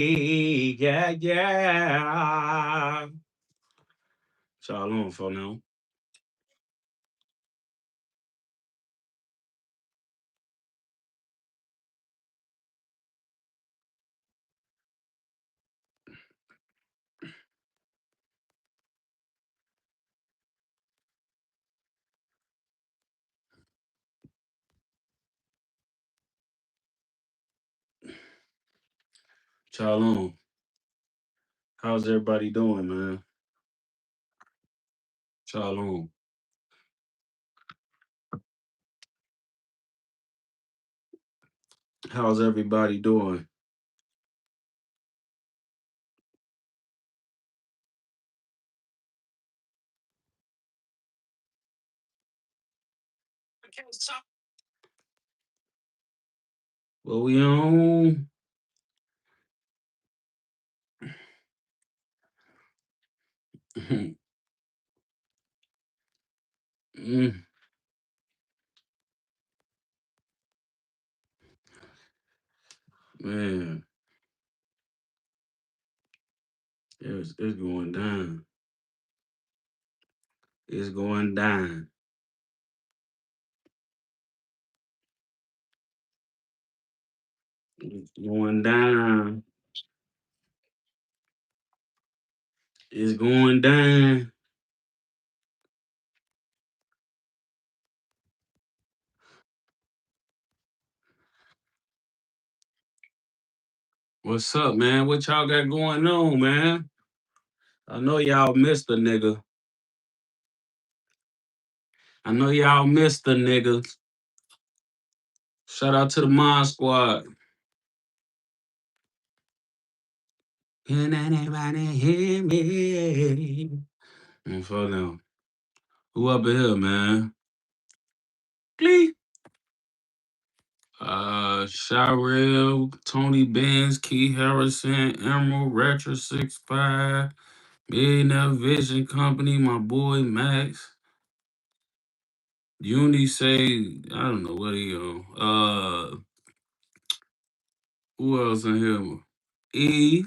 Yeah, yeah. Shalom for now. Shalom. How's everybody doing, man? Shalom. How's everybody doing? What we on? Mm, man, it's going down. It's going down. It's going down. It's going down. What's up, man? What y'all got going on, man? I know y'all missed the nigga. I know y'all missed the nigga. Shout out to the Mod Squad. Can anybody hear me? For them. Who up in here, man? Glee. Shirel, Tony Benz, Key Harrison, Emerald, Retro 65, Millionaire Vision Company, my boy Max. Uni say, I don't know what he on. Who else in here? E.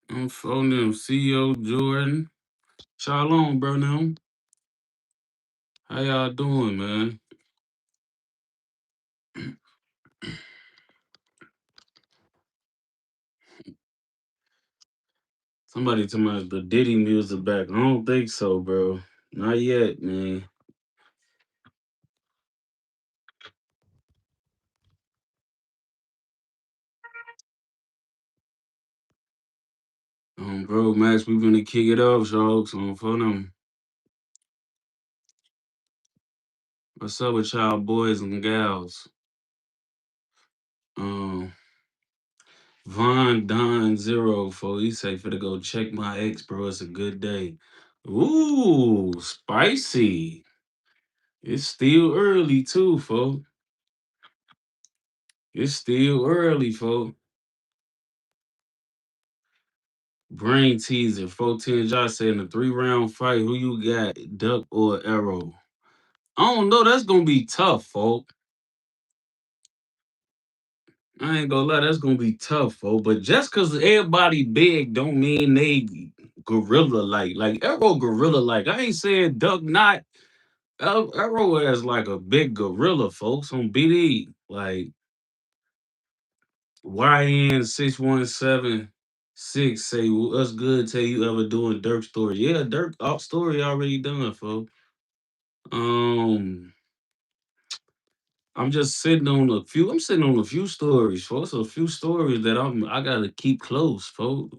I'm phone them. CEO Jordan. Shalom, bro. Now. How y'all doing, man? Somebody told me the Diddy music back. I don't think so, bro. Not yet, man. Bro, Max, we gonna kick it off, folks. On for them. What's up with y'all boys and gals? Um, Von Don Zero for he say for to go check my ex, bro. It's a good day. Ooh, spicy. It's still early too, folks. It's still early, folks. Brain teaser. 14 Josh saying the 3-round fight. Who you got, Duck or Arrow? I don't know. That's gonna be tough, folks. I ain't gonna lie, that's gonna be tough, folks. But just cause everybody big don't mean they gorilla like. Like Arrow gorilla like. I ain't saying Duck not. Arrow has like a big gorilla, folks, on BD. Like YN6176 say what's good till you ever doing Dirk story. Yeah, Dirk story already done, folks. Um I'm just sitting on a few. I'm sitting on a few stories, folks. A few stories that I gotta keep close, folks.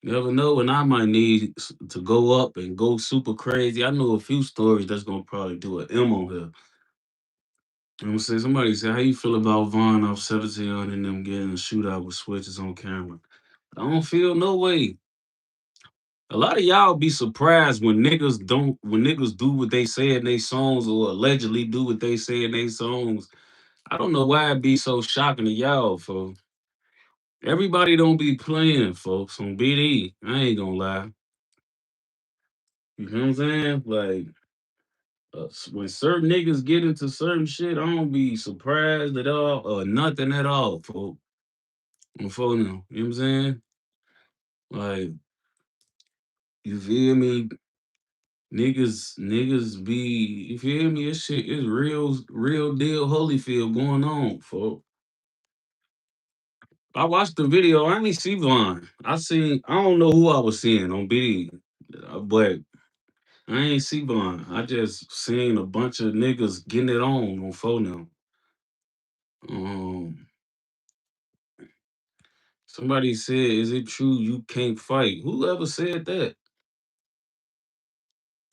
You never know when I might need to go up and go super crazy. I know a few stories that's gonna probably do an M on here. I'm gonna say somebody said, how you feel about Vaughn off 17 and them getting a shootout with switches on camera? I don't feel no way. A lot of y'all be surprised when niggas do what they say in their songs or allegedly do what they say in their songs. I don't know why it be so shocking to y'all, folks. Everybody don't be playing, folks, on BD. I ain't gonna lie. You know what I'm saying? Like, when certain niggas get into certain shit, I don't be surprised at all or nothing at all, folks. On phone them. You know what I'm saying? Like, you feel me? Niggas be, you feel me? This shit is real deal Holyfield going on, folks. I watched the video. I ain't see Vaughn. I don't know who I was seeing on BD, but I ain't see Vaughn. I just seen a bunch of niggas getting it on phone now. Um, Somebody said, "Is it true you can't fight?" Whoever said that?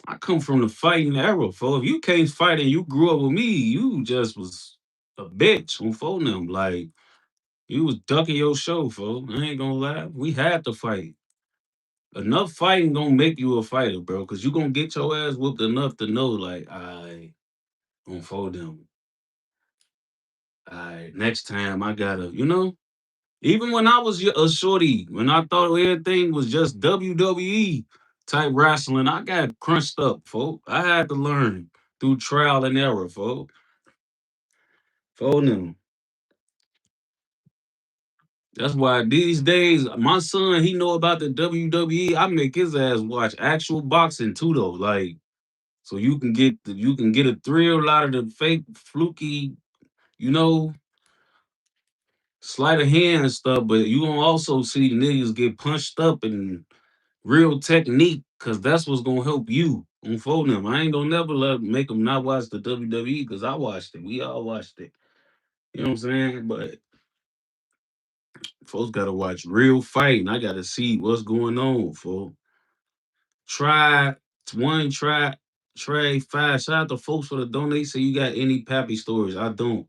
I come from the fighting era, fo. If you can't fight and you grew up with me, you just was a bitch on phone them. Like you was ducking your show, fo. I ain't gonna lie. We had to fight. Enough fighting gonna make you a fighter, bro. Cause you gonna get your ass whooped enough to know, like, I on phone them. Next time I gotta. Even when I was a shorty, when I thought everything was just WWE type wrestling, I got crunched up, folk. I had to learn through trial and error, folk. For them. That's why these days, my son, he know about the WWE. I make his ass watch actual boxing too, though. Like, so you can get a thrill out of the fake fluky, you know, sleight of hand and stuff, but you gonna also see niggas get punched up and real technique, cause that's what's gonna help you unfold them. I ain't gonna never make them not watch the WWE because I watched it. We all watched it. You know what I'm saying? But folks gotta watch real fight, and I gotta see what's going on, folks. Try one, try five. Shout out to folks for the donate. Say you got any Pappy stories? I don't.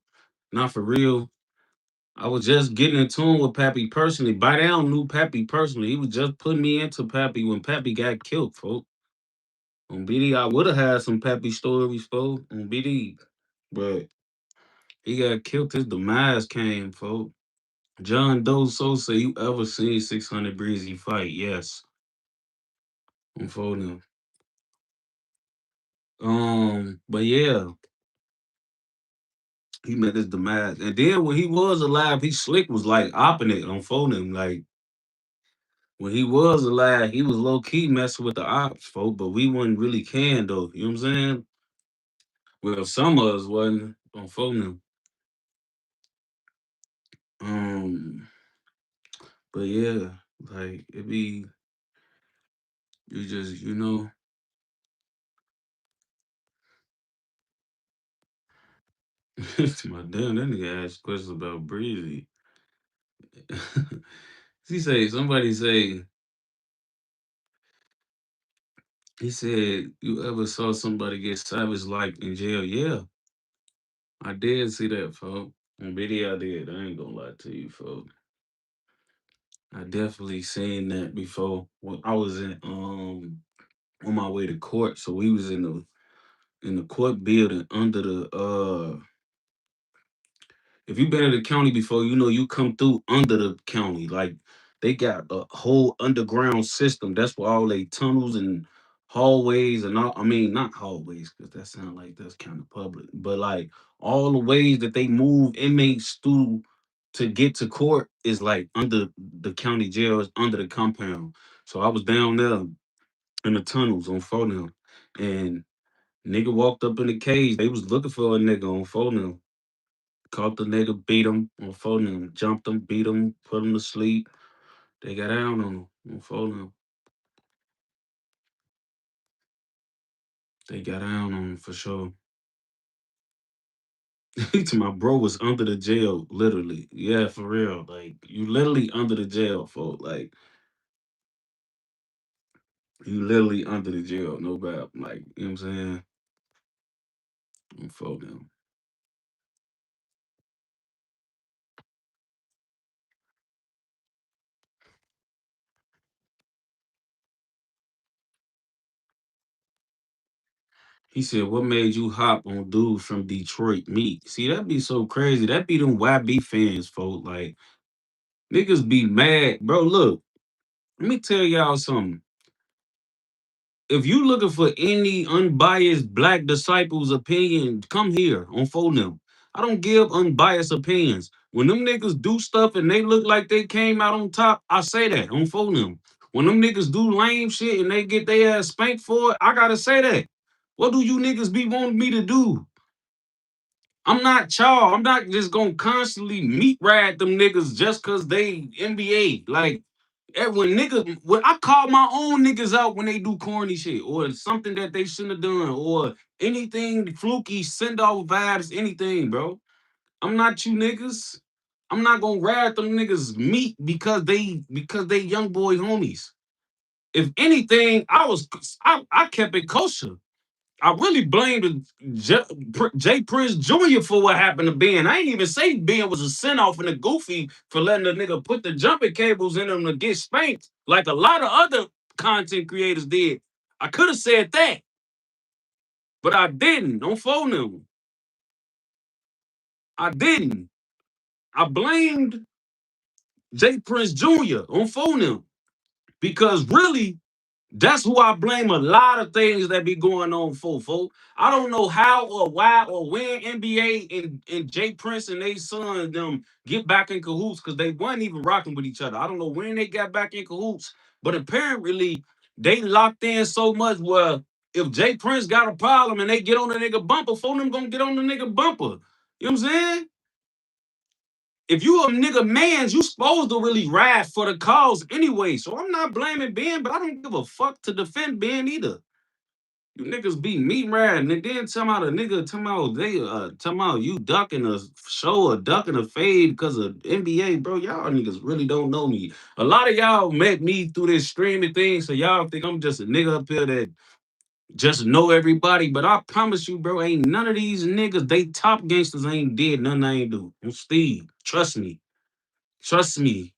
Not for real. I was just getting in tune with Pappy personally. By down knew Pappy personally. He was just putting me into Pappy when Pappy got killed, folks. On BD, I would have had some Pappy stories, folks. On BD, but he got killed. His demise came, folks. John Doe so say you ever seen 600 Breezy fight? Yes. I'm folding. But yeah, he met his demise. And then when he was alive, he slick was like opping it on phoning. Like when he was alive, he was low key messing with the ops, folk, but we wasn't really can though. You know what I'm saying? Well, some of us wasn't on phoning. Um, but yeah, like it be you just my damn that nigga asked questions about Breezy. Somebody say he said, you ever saw somebody get savage like in jail? Yeah, I did see that, folks. On video, I did. I ain't gonna lie to you, folks. I definitely seen that before. When I was in on my way to court, so we was in the court building under the if you've been in the county before, you know you come through under the county. Like they got a whole underground system. That's where all they tunnels and hallways and all. I mean, not hallways because that sounds like that's kind of public, but like all the ways that they move inmates through to get to court is like under the county jail, is under the compound. So I was down there in the tunnels on phone and nigga walked up in the cage. They was looking for a nigga on phone. Caught the nigga, beat him on phone him, jumped him, beat him, put him to sleep. They got down on him on phone him. They got down on him for sure. To my bro was under the jail, literally. Yeah, for real. Like you literally under the jail, folks. Like you literally under the jail, no doubt. Like, you know what I'm saying? On phone him. He said, what made you hop on dudes from Detroit meet? See, that'd be so crazy. That'd be them YB fans, folks. Like, niggas be mad. Bro, look, let me tell y'all something. If you looking for any unbiased black disciples opinion, come here on phone them. I don't give unbiased opinions. When them niggas do stuff and they look like they came out on top, I say that on phone them. When them niggas do lame shit and they get their ass spanked for it, I gotta say that. What do you niggas be wanting me to do? I'm not y'all. I'm not just gonna constantly meat ride them niggas just cause they NBA. Like when I call my own niggas out when they do corny shit or something that they shouldn't have done or anything fluky, send off vibes, anything, bro. I'm not you niggas. I'm not gonna ride them niggas meat because they young boy homies. If anything, I kept it kosher. I really blamed Jay Prince Jr. for what happened to Ben. I ain't even say Ben was a send off and a goofy for letting the nigga put the jumping cables in him to get spanked, like a lot of other content creators did. I could have said that, but I didn't. Don't phone them. I didn't. I blamed Jay Prince Jr. on phone them because really that's who I blame a lot of things that be going on for, folks. I don't know how or why or when NBA and Jay Prince and they son them get back in cahoots because they weren't even rocking with each other. I don't know when they got back in cahoots, but apparently they locked in so much where if Jay Prince got a problem and they get on the nigga bumper, phone them gonna get on the nigga bumper. You know what I'm saying? If you a nigga mans, you supposed to really ride for the cause anyway. So I'm not blaming Ben, but I don't give a fuck to defend Ben either. You niggas be meat riding and then somehow the nigga talking about you ducking a show or ducking a fade because of NBA, bro. Y'all niggas really don't know me. A lot of y'all met me through this streaming thing, so y'all think I'm just a nigga up here that just know everybody. But I promise you, bro, ain't none of these niggas, they top gangsters ain't did nothing I ain't do. I'm Steve. Trust me. Trust me.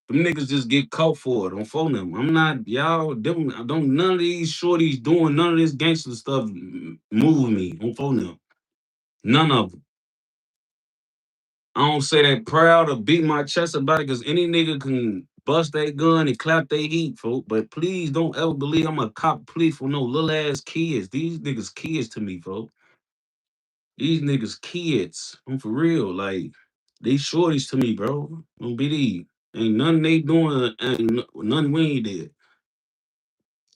Them niggas just get caught for it on phone them. I'm not y'all. Them don't none of these shorties doing none of this gangster stuff move me on phone them. None of them. I don't say that proud or beat my chest about it because any nigga can bust that gun and clap they heat, folk. But please don't ever believe I'm a cop police for no little ass kids. These niggas kids to me, folk. These niggas kids. I'm for real. Like these shorties to me, bro. Don't believe. Ain't nothing they doing. Ain't nothing we ain't did.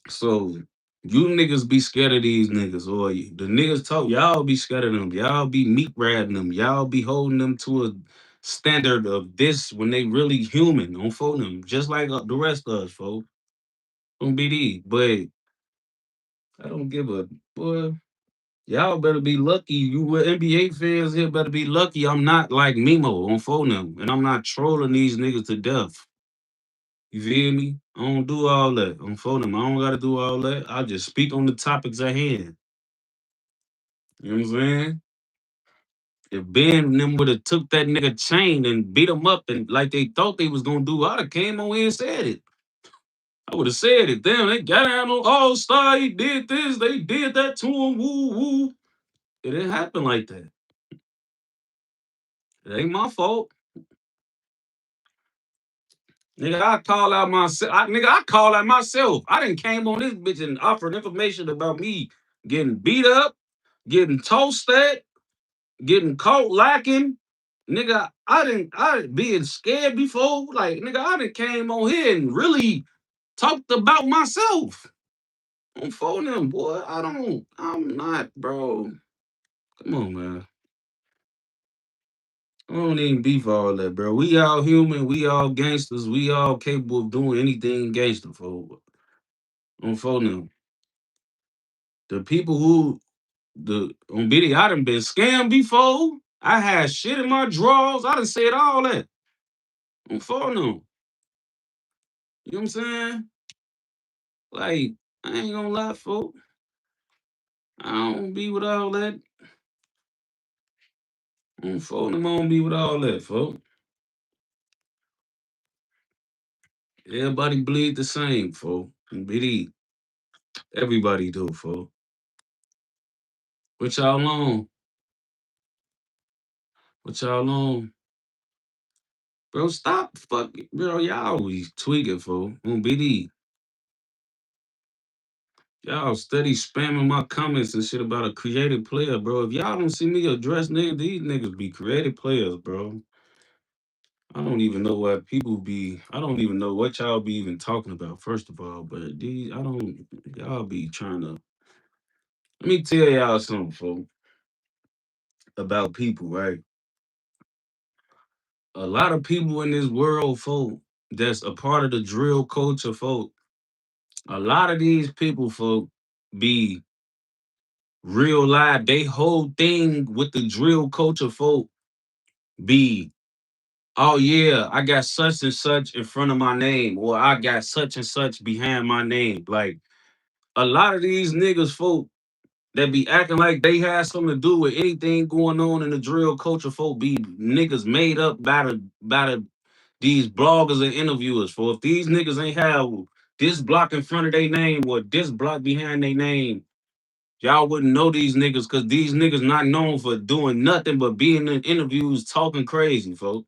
So you niggas be scared of these niggas, or the niggas talk, y'all be scared of them. Y'all be meat riding them. Y'all be holding them to a standard of this when they really human. Don't phone them, just like the rest of us, folks. Don't be these. But I don't give a boy. Y'all better be lucky. You NBA fans here better be lucky. I'm not like Mimo on phone them, and I'm not trolling these niggas to death. You feel me? I don't do all that. On phone them. I don't gotta do all that. I just speak on the topics at hand. You know what I'm saying? If Ben and them would have took that nigga chain and beat him up and like they thought they was gonna do, I'd have came on here and said it. I would have said it. Damn, they got down on All-Star. He did this. They did that to him. Woo woo. It didn't happen like that. It ain't my fault. Nigga, I call out myself. Nigga, I call out myself. I didn't came on this bitch and offered information about me getting beat up, getting toasted, getting caught lacking. Nigga, I didn't being scared before. Like, nigga, I done came on here and really talked about myself. On phone them, boy. I'm not, bro. Come on, man. I don't even beef all that, bro. We all human, we all gangsters, we all capable of doing anything gangster for. On phone them. The people who the on video, I done been scammed before. I had shit in my drawers. I done said all that. On phone them. You know what I'm saying? Like, I ain't gonna lie, folks. I don't be with all that. On phone them, I don't be with all that, folks. Everybody bleed the same, folks. Believe. Everybody do, folks. What y'all on? What y'all on? Bro, stop fucking. Bro, y'all always tweaking, folks. On BD. Y'all steady spamming my comments and shit about a creative player, bro. If y'all don't see me address niggas, these niggas be creative players, bro. I don't even know what people be. I don't even know what y'all be even talking about. First of all, but these, I don't. Y'all be trying to. Let me tell y'all something, folks, about people, right? A lot of people in this world, folk, that's a part of the drill culture, folk. A lot of these people, folk, be real live. They whole thing with the drill culture, folk, be, oh yeah, I got such and such in front of my name, or I got such and such behind my name. Like a lot of these niggas, folk, that be acting like they had something to do with anything going on in the drill culture, folk, be niggas made up by these bloggers and interviewers. For if these niggas ain't have this block in front of their name or this block behind their name, y'all wouldn't know these niggas because these niggas not known for doing nothing but being in interviews talking crazy, folks.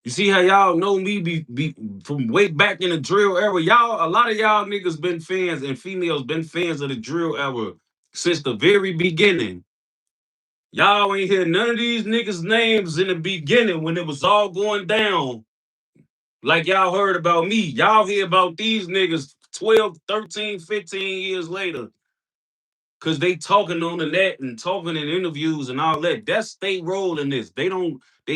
You see how y'all know me be from way back in the drill era. Y'all, a lot of y'all niggas been fans and females been fans of the drill era since the very beginning. Y'all ain't hear none of these niggas' names in the beginning when it was all going down. Like y'all heard about me. Y'all hear about these niggas 12, 13, 15 years later. Cause they talking on the net and talking in interviews and all that. That's they role in this. They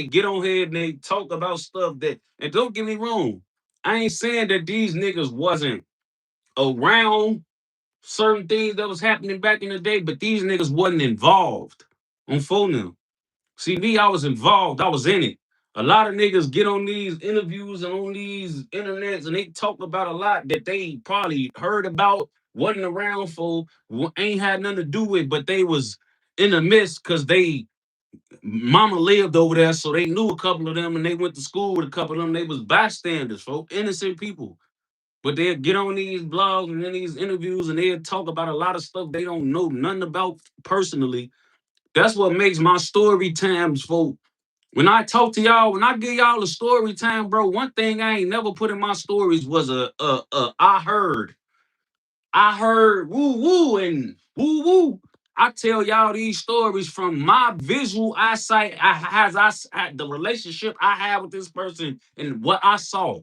get on here and they talk about stuff that, and don't get me wrong. I ain't saying that these niggas wasn't around certain things that was happening back in the day, but these niggas wasn't involved on phone now. See, me, I was involved. I was in it. A lot of niggas get on these interviews and on these internets and they talk about a lot that they probably heard about, wasn't around for, ain't had nothing to do with, but they was in the midst because they mama lived over there, so they knew a couple of them and they went to school with a couple of them. They was bystanders, folks, innocent people. But they'll get on these blogs and in these interviews and they'll talk about a lot of stuff they don't know nothing about personally. That's what makes my story times, folks. When I talk to y'all, when I give y'all a story time, bro, one thing I ain't never put in my stories was a I heard woo woo and woo woo. I tell y'all these stories from my visual eyesight, the relationship I have with this person and what I saw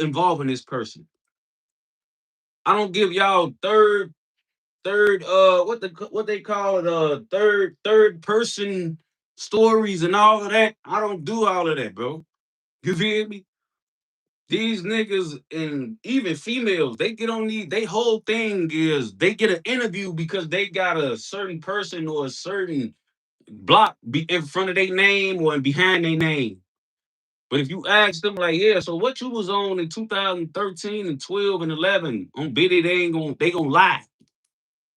involving this person. I don't give y'all third what they call it third person stories and all of that. I don't do all of that, bro. You feel me? These niggas and even females, they get on these, they whole thing is they get an interview because they got a certain person or a certain block in front of their name or behind their name. But if you ask them, like, yeah, so what you was on in 2013 and 12 and 11 on Biddy, they gonna lie.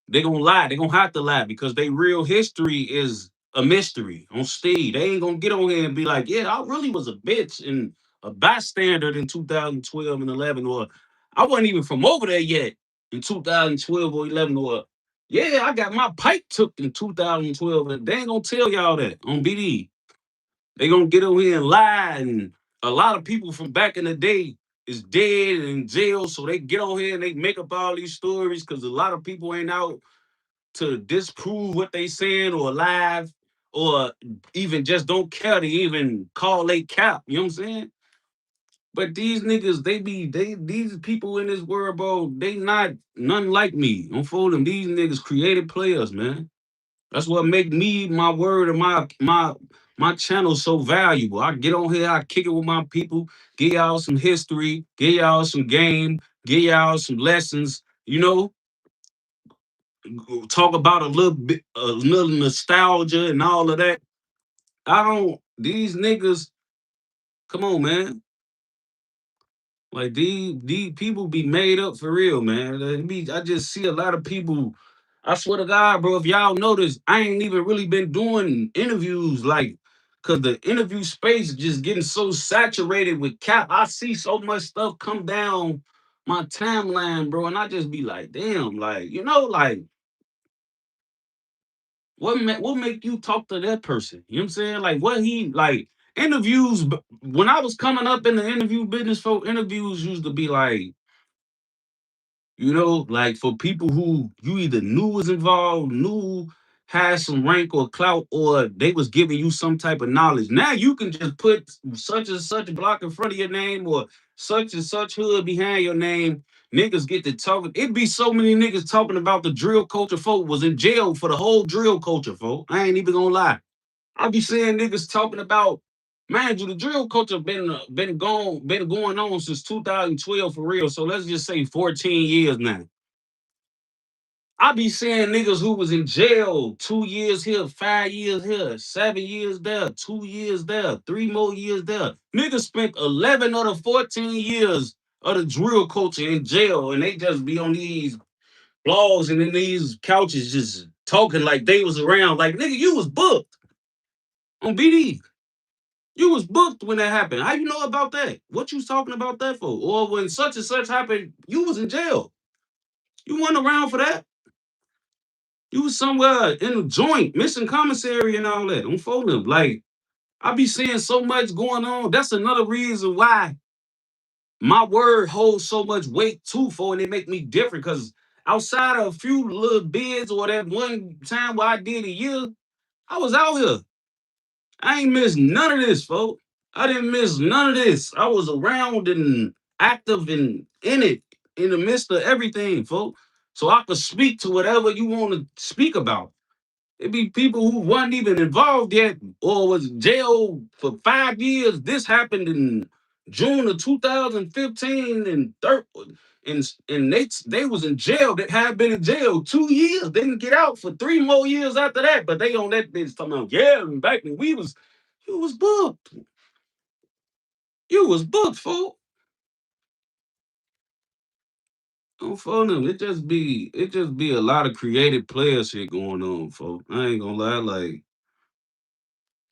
They gonna lie. They gonna have to lie because they real history is a mystery on Steve. They ain't gonna get on here and be like, yeah, I really was a bitch and a bystander in 2012 and 11, or I wasn't even from over there yet in 2012 or 11, or yeah, I got my pipe took in 2012, and they ain't gonna tell y'all that on BD. They gonna get on here and lie, and a lot of people from back in the day is dead and in jail, so they get on here and they make up all these stories because a lot of people ain't out to disprove what they saying or live or even just don't care to even call they cap. You know what I'm saying? But these niggas, these people in this world, bro, they not nothing like me. Don't fool them. These niggas creative players, man. That's what make me, my word, and my channel so valuable. I get on here, I kick it with my people, give y'all some history, give y'all some game, give y'all some lessons, talk about a little bit, a little nostalgia and all of that. I don't. These niggas, come on, man. Like these people be made up for real, man. I just see a lot of people. I swear to God, bro. If y'all notice, I ain't even really been doing interviews like, cause the interview space just getting so saturated with cap. I see so much stuff come down my timeline, bro, and I just be like, damn, like like what make you talk to that person? You know what I'm saying? Like what he like interviews when I was coming up in the interview business, folk interviews used to be like You know, like for people who you either knew was involved, knew had some rank or clout, or they was giving you some type of knowledge. Now you can just put such and such block in front of your name or such and such hood behind your name. Niggas get to talking. It be so many niggas talking about the drill culture. Folk was in jail for the whole drill culture, folk. I ain't even gonna lie. I be seeing niggas talking about, mind you, the drill culture been going on since 2012 for real. So let's just say 14 years now. I be seeing niggas who was in jail 2 years here, 5 years here, 7 years there, 2 years there, 3 more years there. Niggas spent 11 of the 14 years of the drill culture in jail, and they just be on these blogs and in these couches just talking like they was around. Like, nigga, you was booked on BD. You was booked when that happened. How you know about that? What you was talking about that for? Or when such and such happened, you was in jail. You weren't around for that. You was somewhere in a joint, missing commissary and all that. On phone like I be seeing so much going on. That's another reason why my word holds so much weight too for, and it make me different. Cause outside of a few little bids or that one time where I did a year, I was out here. I ain't missed none of this, folks. I didn't miss none of this. I was around and active and in it in the midst of everything, folks. So I could speak to whatever you want to speak about. It be people who weren't even involved yet or was jailed for 5 years. This happened in June of 2015 and and they was in jail. They had been in jail 2 years. They didn't get out for 3 more years after that. But they on that bitch talking about, yeah, and back when we was, you was booked. You was booked, fool. On phone them. It just be a lot of creative player shit going on, folks. I ain't gonna lie, like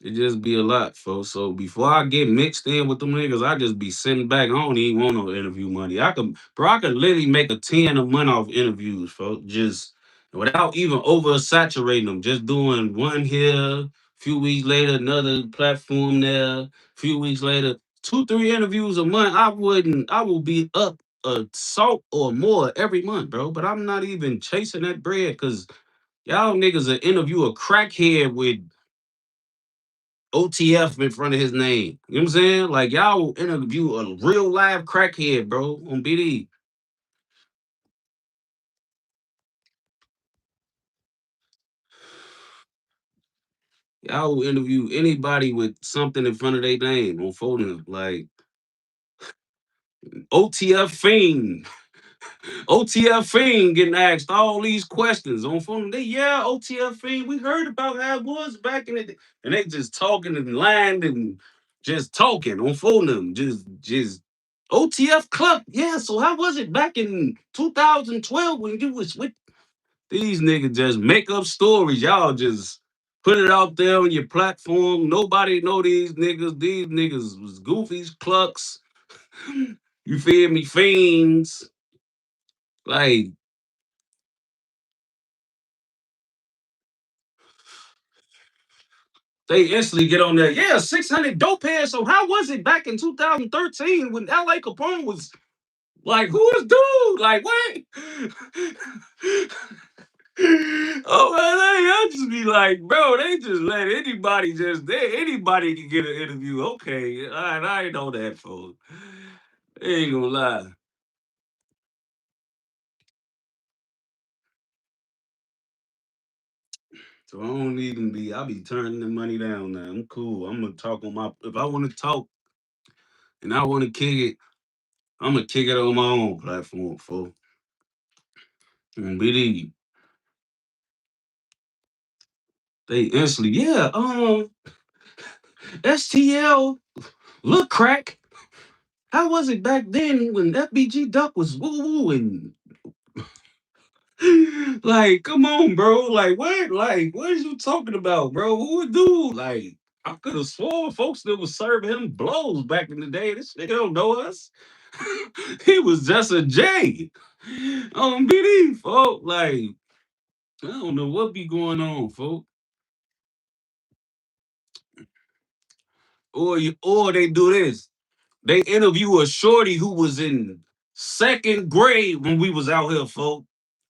it just be a lot, folks. So before I get mixed in with them niggas, I just be sitting back. I don't even want no interview money. I could literally make a 10 a month off interviews, folks. Just without even oversaturating them. Just doing one here, few weeks later, another platform there, few weeks later, 2, 3 interviews a month. I will be up a salt or more every month, bro. But I'm not even chasing that bread because y'all niggas will interview a crackhead with OTF in front of his name. You know what I'm saying? Like y'all will interview a real live crackhead, bro, on BD. Y'all will interview anybody with something in front of their name on phone. Like OTF Fiend. OTF Fiend getting asked all these questions on phone. They, yeah, OTF Fiend, we heard about how it was back in the day. And they just talking and lying and just talking on phone them. Just OTF Club. Yeah, so how was it back in 2012 when you was with these niggas just make up stories. Y'all just put it out there on your platform. Nobody know these niggas. These niggas was goofies, clucks. You feel me? Fiends. Like they instantly get on there. Yeah, 600 dope heads. So how was it back in 2013 when LA Capone was like, who is dude? Like, what? Oh man, I just be like, bro, they just let anybody can get an interview. Okay, I ain't know that, folks. Ain't gonna lie. So I don't even be. I be turning the money down now. I'm cool. I'm gonna talk on my. If I want to talk and I want to kick it, I'm gonna kick it on my own platform, folks. And believe they instantly, yeah. STL, look crack. How was it back then when FBG Duck was woo woo and like, come on, bro. Like, what? Like, what is you talking about, bro? Who would do? Like, I could have sworn folks that was serving him blows back in the day. This nigga don't know us. He was just a J on BD, folk. Like, I don't know what be going on, folk. Or they do this. They interview a shorty who was in second grade when we was out here, folks.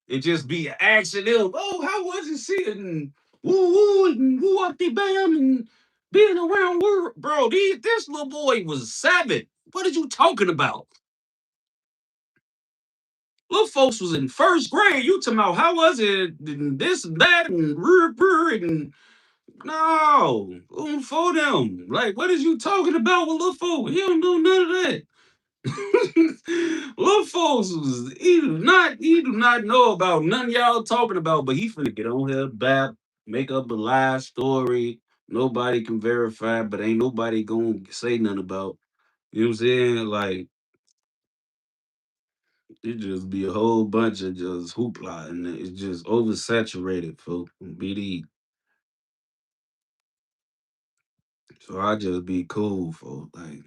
It just be asking them, oh, how was it sitting? Woo woo and woo up the bam and being around work, bro. This little boy was 7. What are you talking about? Little folks was in first grade. You talking about how was it? And this and that and and no, for them. Like, what is you talking about with little folks? He don't do none of that. Little folks was he do not know about none y'all talking about, but he finna get on here, bap, make up a lie story. Nobody can verify, but ain't nobody gonna say nothing about. You know what I'm saying? Like it just be a whole bunch of just hoopla, and it's just oversaturated for BD. So I just be cool for like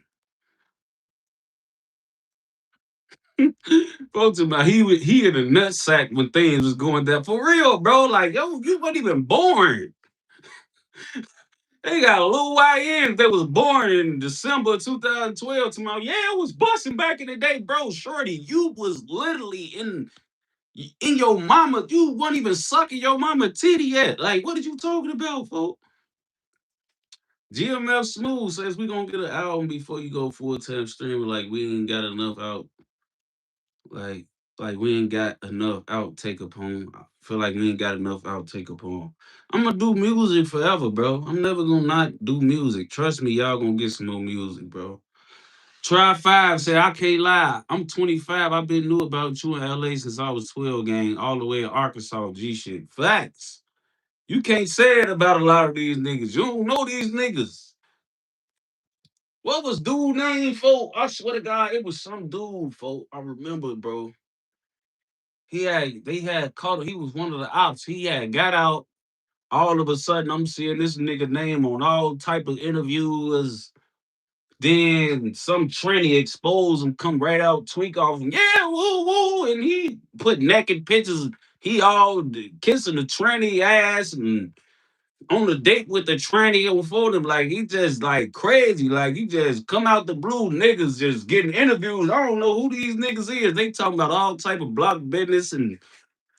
folks about he in a nut sack when things was going down for real, bro. Like yo, you wasn't even born. They got a little YN that was born in December 2012 to my yeah, it was busting back in the day, bro. Shorty, you was literally in your mama, you weren't even sucking your mama titty yet. Like, what are you talking about, folks? GMF Smooth says we gonna get an album before you go full time streaming. Like we ain't got enough out. Like like we ain't got enough outtake upon. I feel like we ain't got enough outtake upon. I'm gonna do music forever, bro. I'm never gonna not do music. Trust me, y'all gonna get some more music, bro. Try five said I can't lie. I'm 25. I've been knew about you in LA since I was 12, gang, all the way in Arkansas. G shit. Facts. You can't say it about a lot of these niggas. You don't know these niggas. What was dude name, folk? I swear to God, it was some dude, folk. I remember, bro. They had caught him. He was one of the ops. He had got out. All of a sudden, I'm seeing this nigga name on all type of interviews. Then some tranny expose him, come right out, tweak off him. Yeah, woo woo, and he put naked pictures. He all kissing the tranny ass and on a date with the tranny on phone. Like he just like crazy. Like he just come out the blue. Niggas just getting interviews. I don't know who these niggas is. They talking about all type of block business and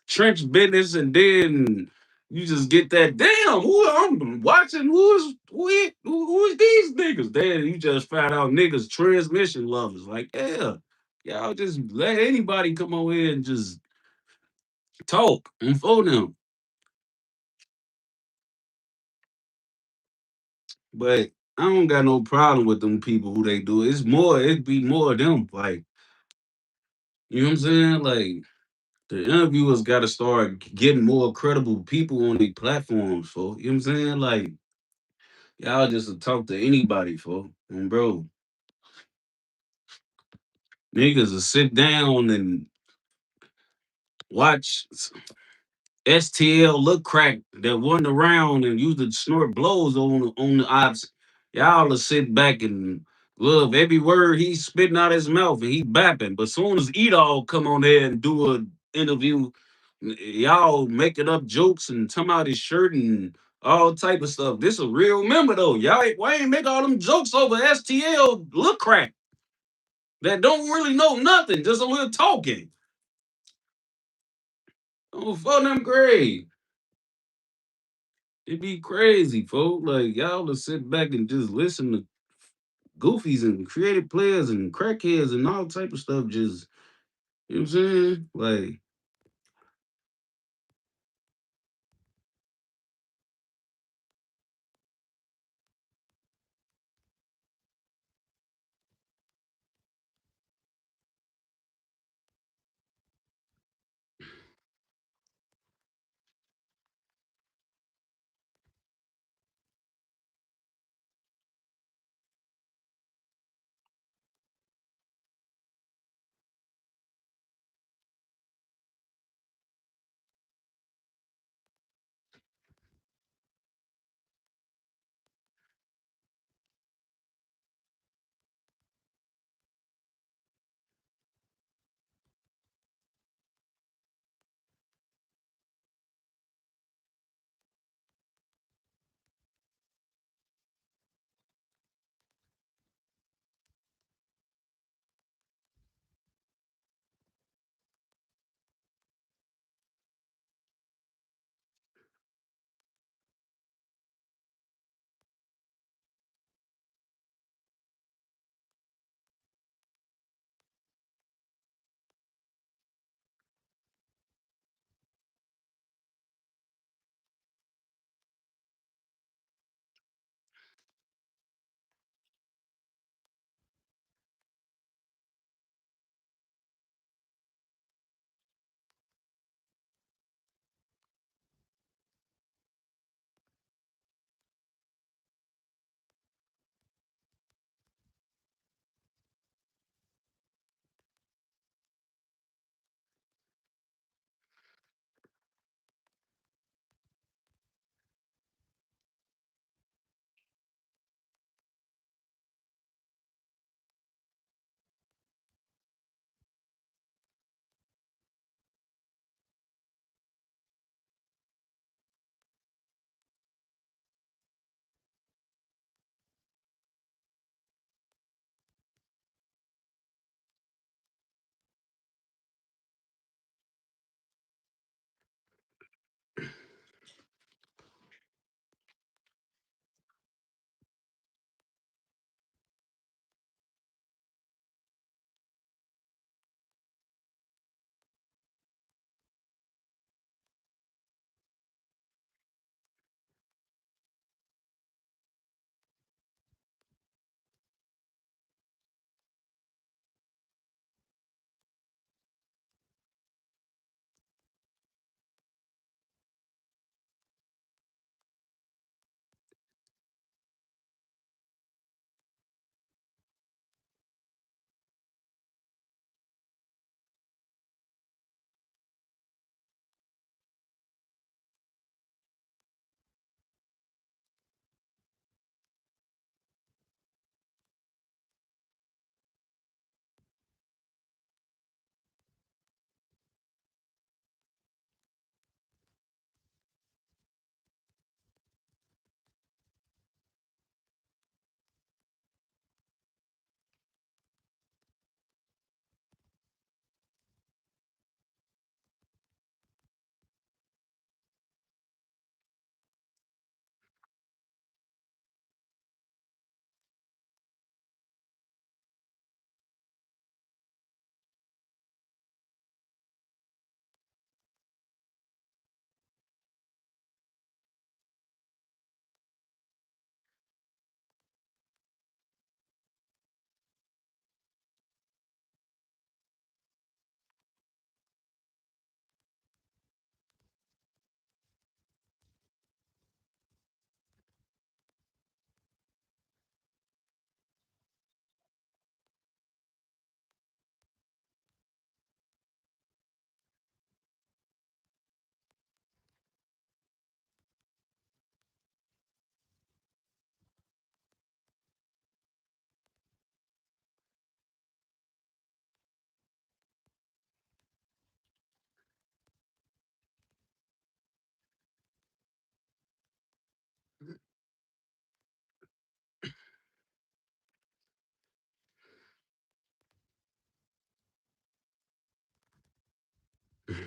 trench business, and then you just get that damn who I'm watching who is these niggas? Then you just found out niggas transmission lovers. Like, yeah, y'all just let anybody come over here and just talk and phone them. But I don't got no problem with them people who they do. It'd be more of them. Like, you know what I'm saying? Like the interviewers gotta start getting more credible people on the platforms for you know what I'm saying? Like y'all just talk to anybody, for and bro. Niggas will sit down and watch STL look crack that wasn't around and used to snort blows on the ops. Y'all will sit back and love every word he's spitting out his mouth and he bapping. But soon as Edall come on there and do a interview, y'all making up jokes and talking out his shirt and all type of stuff. This a real member though. Why ain't make all them jokes over STL look crack that don't really know nothing, just over here talking. Oh, for them grade. It be crazy, folks. Like y'all to sit back and just listen to goofies and creative players and crackheads and all type of stuff. Just you know what I'm saying? Like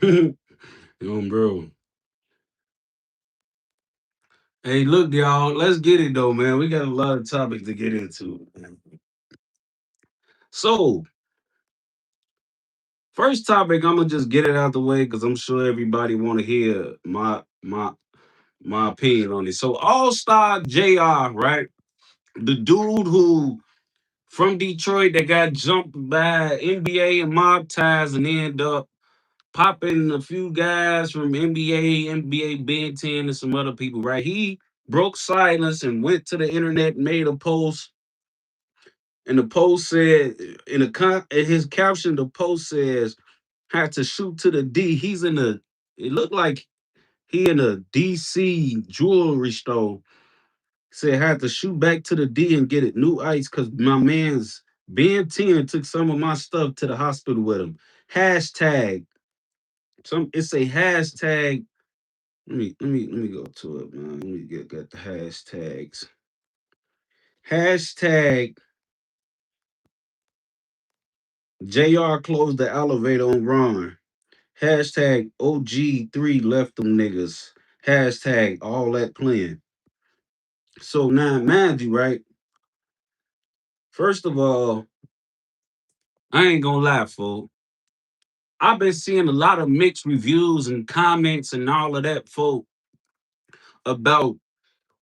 Bro. Hey, look, y'all. Let's get it though, man. We got a lot of topics to get into. So, first topic, I'm gonna just get it out the way because I'm sure everybody want to hear my opinion on it. So, All Star Jr. Right, the dude who from Detroit that got jumped by NBA and Mobties and ended up popping a few guys from NBA Ben 10, and some other people. Right, he broke silence and went to the internet, and made a post. And the post said, in his caption, the post says, "Had to shoot to the D." He's in a. It looked like he in a DC jewelry store. Said had to shoot back to the D and get it new ice because my man's Ben 10 took some of my stuff to the hospital with him. Hashtag it's a hashtag. Let me go to it, man. Let me get the hashtags. Hashtag JR closed the elevator on Ron. Hashtag OG3 left them niggas. Hashtag all that playing. So now, mind you, right? First of all, I ain't gonna lie, folks. I've been seeing a lot of mixed reviews and comments and all of that, folk, about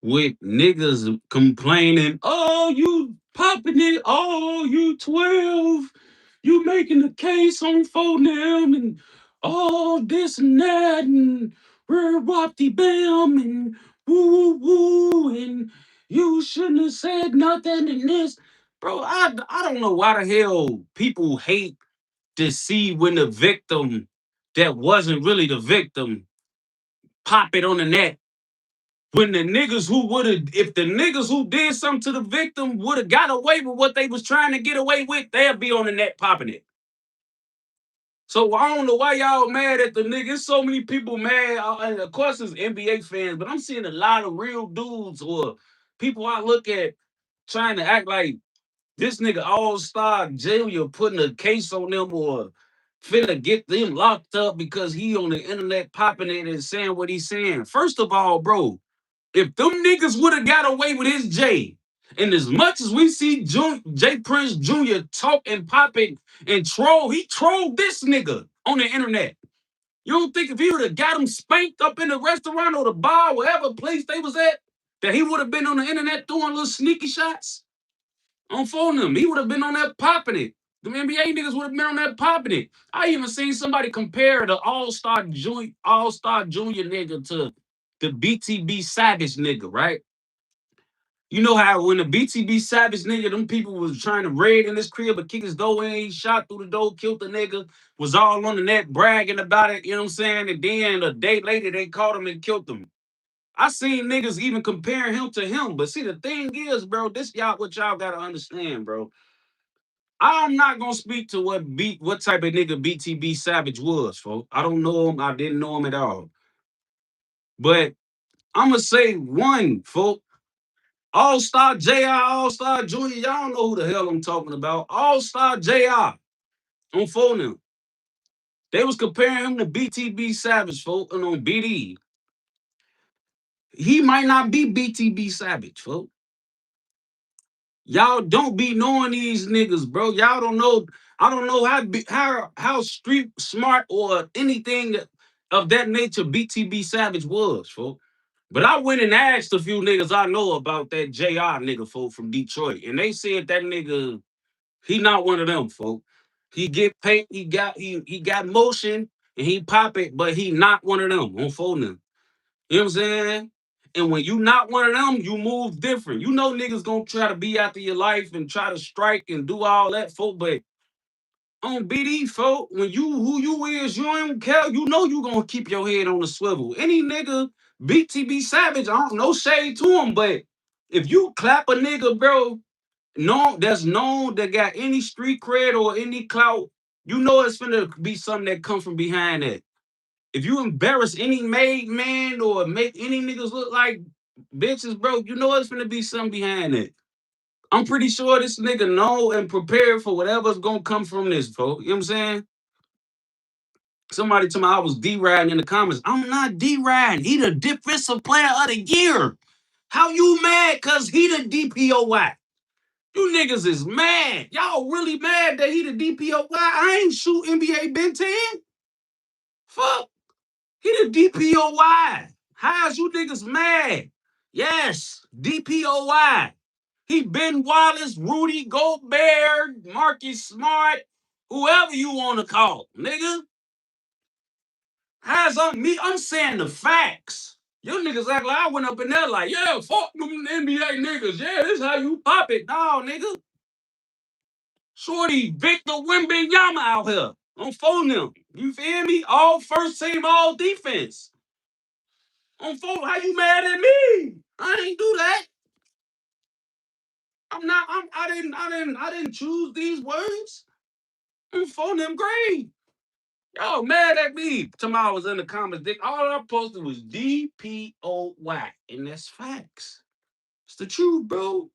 with niggas complaining, "Oh, you popping it, oh, you 12, you making the case on phone them, and all this and that, and wopty bam, and woo woo, and you shouldn't have said nothing, and this." Bro, I don't know why the hell people hate to see when the victim that wasn't really the victim pop it on the net. When the niggas who would have, if the niggas who did something to the victim would have got away with what they was trying to get away with, they'll be on the net popping it. So I don't know why y'all mad at the nigga. There's so many people mad. And of course, it's NBA fans, but I'm seeing a lot of real dudes or people I look at trying to act like this nigga All-Star Jr. putting a case on them or finna get them locked up because he on the internet popping it and saying what he's saying. First of all, bro, if them niggas would have got away with his J, and as much as we see J Prince Jr. talk and pop it and troll, he trolled this nigga on the internet. You don't think if he would have got him spanked up in the restaurant or the bar, wherever place they was at, that he would have been on the internet throwing little sneaky shots on phone them? He would have been on that popping it. The NBA niggas would have been on that popping it. I even seen somebody compare the All Star Junior nigga to the BTB Savage nigga, right? You know how when the BTB Savage nigga, them people was trying to raid in his crib but kick his door in, shot through the door, killed the nigga, was all on the net bragging about it, you know what I'm saying? And then a day later they caught him and killed him. I seen niggas even comparing him to him. But see, the thing is, bro, this y'all what y'all gotta understand, bro. I'm not gonna speak to what type of nigga BTB Savage was, folks. I don't know him. I didn't know him at all. But I'm gonna say one, folks. All-Star JR, All-Star Jr. Y'all don't know who the hell I'm talking about. All-Star JR on phone them. They was comparing him to BTB Savage, folks, and on BD. He might not be BTB Savage, folks. Y'all don't be knowing these niggas, bro. Y'all don't know. I don't know how street smart or anything of that nature BTB Savage was, folks. But I went and asked a few niggas I know about that JR nigga, folk, from Detroit, and they said that nigga he not one of them, folk. He get paid, he got motion and he pop it, but he not one of them on phone. You know what I'm saying? And when you not one of them, you move different. You know niggas gonna try to be after your life and try to strike and do all that, folk. But on BD, folk, when you who you is, you don't care. You know you gonna keep your head on the swivel. Any nigga, BTB Savage, I don't no shade to him, but if you clap a nigga, bro, no, that's known that got any street cred or any clout, you know it's gonna be something that come from behind that. If you embarrass any made man or make any niggas look like bitches, bro, you know it's gonna be something behind it. I'm pretty sure this nigga know and prepared for whatever's gonna come from this, folks. You know what I'm saying? Somebody told me I was D-Riding in the comments. I'm not D-Riding. He the defensive player of the year. How you mad cause he the DPOY? You niggas is mad. Y'all really mad that he the DPOY? I ain't shoot NBA Ben 10. Fuck. He the DPOY. How's you niggas mad? Yes, DPOY. He Ben Wallace, Rudy Gobert, Marcus Smart, whoever you want to call, nigga. How's on me? I'm saying the facts. You niggas act like I went up in there like, yeah, fuck them NBA niggas. Yeah, this how you pop it. No, nigga. Shorty Victor Wembanyama out here on phone them. You feel me? All first team, all defense. On phone, how you mad at me? I ain't do that. I'm not. I didn't choose these words. On phone them great. Y'all mad at me. Tomorrow I was in the comments. All I posted was DPOY, and that's facts. It's the truth, bro.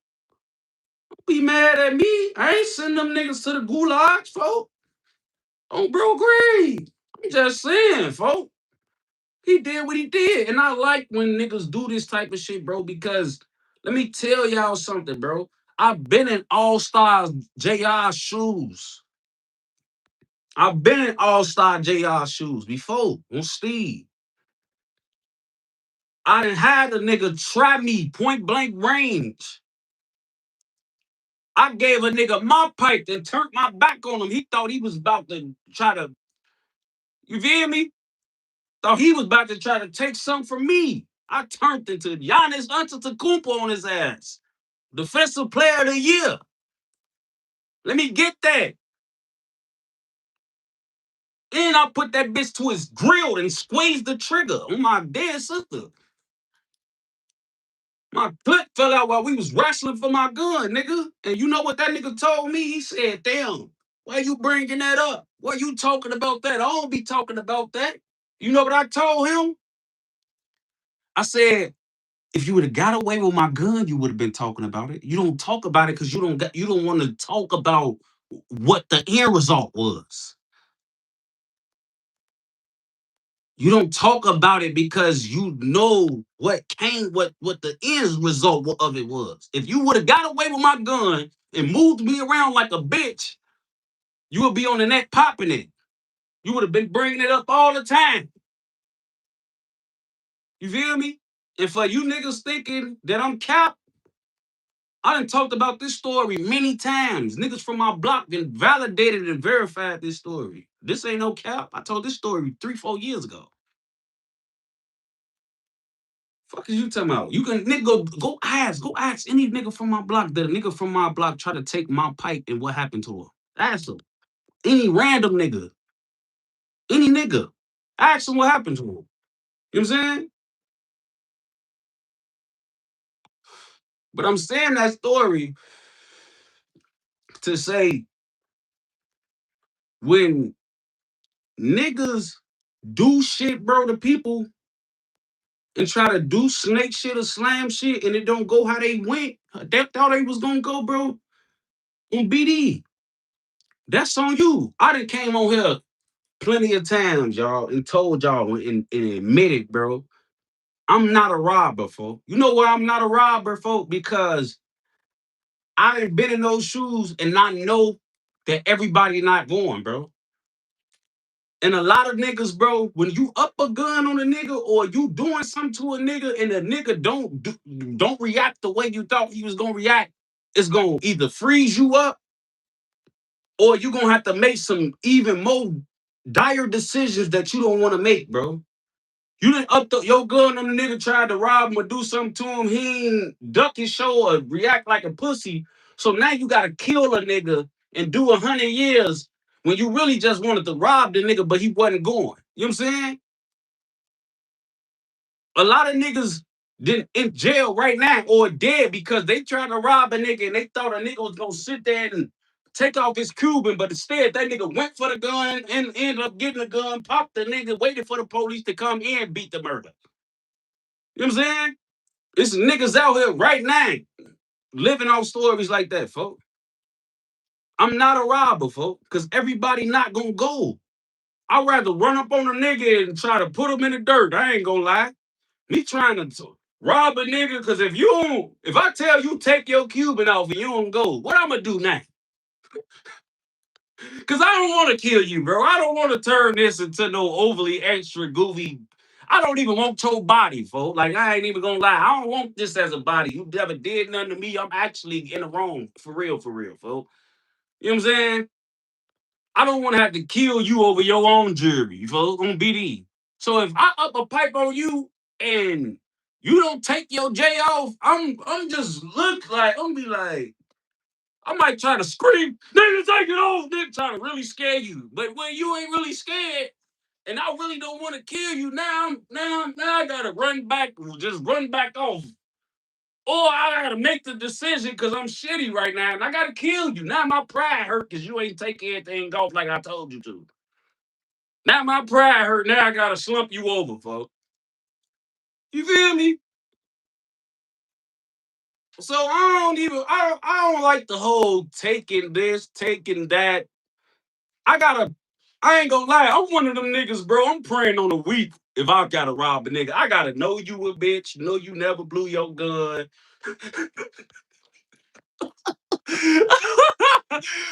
Don't be mad at me. I ain't sending them niggas to the gulags, folks. On bro grade. I'm just saying, folks. He did what he did. And I like when niggas do this type of shit, bro, because let me tell y'all something, bro. I've been in All-Star JR shoes. I've been in All-Star JR shoes before on Steve. I done had a nigga try me point blank range. I gave a nigga my pipe and turned my back on him. He thought he was about to try to, you feel me? Thought he was about to try to take something from me. I turned into Giannis Antetokounmpo on his ass. Defensive player of the year. Let me get that. And I put that bitch to his grill and squeezed the trigger on my dead sister. My clip fell out while we was wrestling for my gun, nigga. And you know what that nigga told me? He said, damn, why you bringing that up? Why you talking about that? I don't be talking about that. You know what I told him? I said, if you would have got away with my gun, you would have been talking about it. You don't talk about it because you don't want to talk about what the end result was. You don't talk about it because you know what the end result of it was. If you would have got away with my gun and moved me around like a bitch, you would be on the neck popping it. You would have been bringing it up all the time. You feel me? And for you niggas thinking that I'm cap, I done talked about this story many times. Niggas from my block been validated and verified this story. This ain't no cap. I told this story 3-4 years ago. Fuck is you talking about? You can nigga go ask any nigga from my block that a nigga from my block try to take my pipe and what happened to her. Ask them. Any random nigga. Any nigga. Ask them what happened to him. You know what I'm saying? But I'm saying that story to say when niggas do shit, bro, to people and try to do snake shit or slam shit and it don't go how they went, they thought they was gonna go, bro, on BD. That's on you. I done came on here plenty of times, y'all, and told y'all and admitted, bro, I'm not a robber, folk. You know why I'm not a robber, folk? Because I ain't been in those shoes and I know that everybody not going, bro. And a lot of niggas, bro, when you up a gun on a nigga or you doing something to a nigga and the nigga don't react the way you thought he was gonna react, it's gonna either freeze you up or you gonna have to make some even more dire decisions that you don't want to make, bro. You didn't your gun on the nigga tried to rob him or do something to him. He ain't duck his show or react like a pussy. So now you gotta kill a nigga and do 100 years when you really just wanted to rob the nigga, but he wasn't going. You know what I'm saying? A lot of niggas didn't in jail right now or dead because they tried to rob a nigga and they thought a nigga was gonna sit there and take off his Cuban, but instead that nigga went for the gun and ended up getting the gun, popped the nigga, waited for the police to come in and beat the murder. You know what I'm saying? It's niggas out here right now living off stories like that, folks. I'm not a robber, folks, because everybody not gonna go. I'd rather run up on a nigga and try to put him in the dirt. I ain't gonna lie. Me trying to rob a nigga, because if I tell you take your Cuban off and you don't go, what I'm gonna do now? Because I don't want to kill you, bro. I don't want to turn this into no overly extra goofy. I don't even want your body, folks. Like, I ain't even gonna lie. I don't want this as a body. You never did nothing to me. I'm actually in the wrong. For real, folks. You know what I'm saying? I don't want to have to kill you over your own jury, folks, on BD. So if I up a pipe on you and you don't take your J off, I'm just look like I'm be like, I might try to scream, nigga, take it off, nigga, trying to really scare you. But when you ain't really scared, and I really don't want to kill you, now I gotta just run back off. Or I gotta make the decision because I'm shitty right now, and I gotta kill you. Now my pride hurt because you ain't take everything off like I told you to. Now my pride hurt. Now I gotta slump you over, folks. You feel me? So I don't like the whole taking this, taking that. I gotta I ain't gonna lie, I'm one of them niggas, bro. I'm praying on a week if I gotta rob a nigga. I gotta know you a bitch, know you never blew your gun.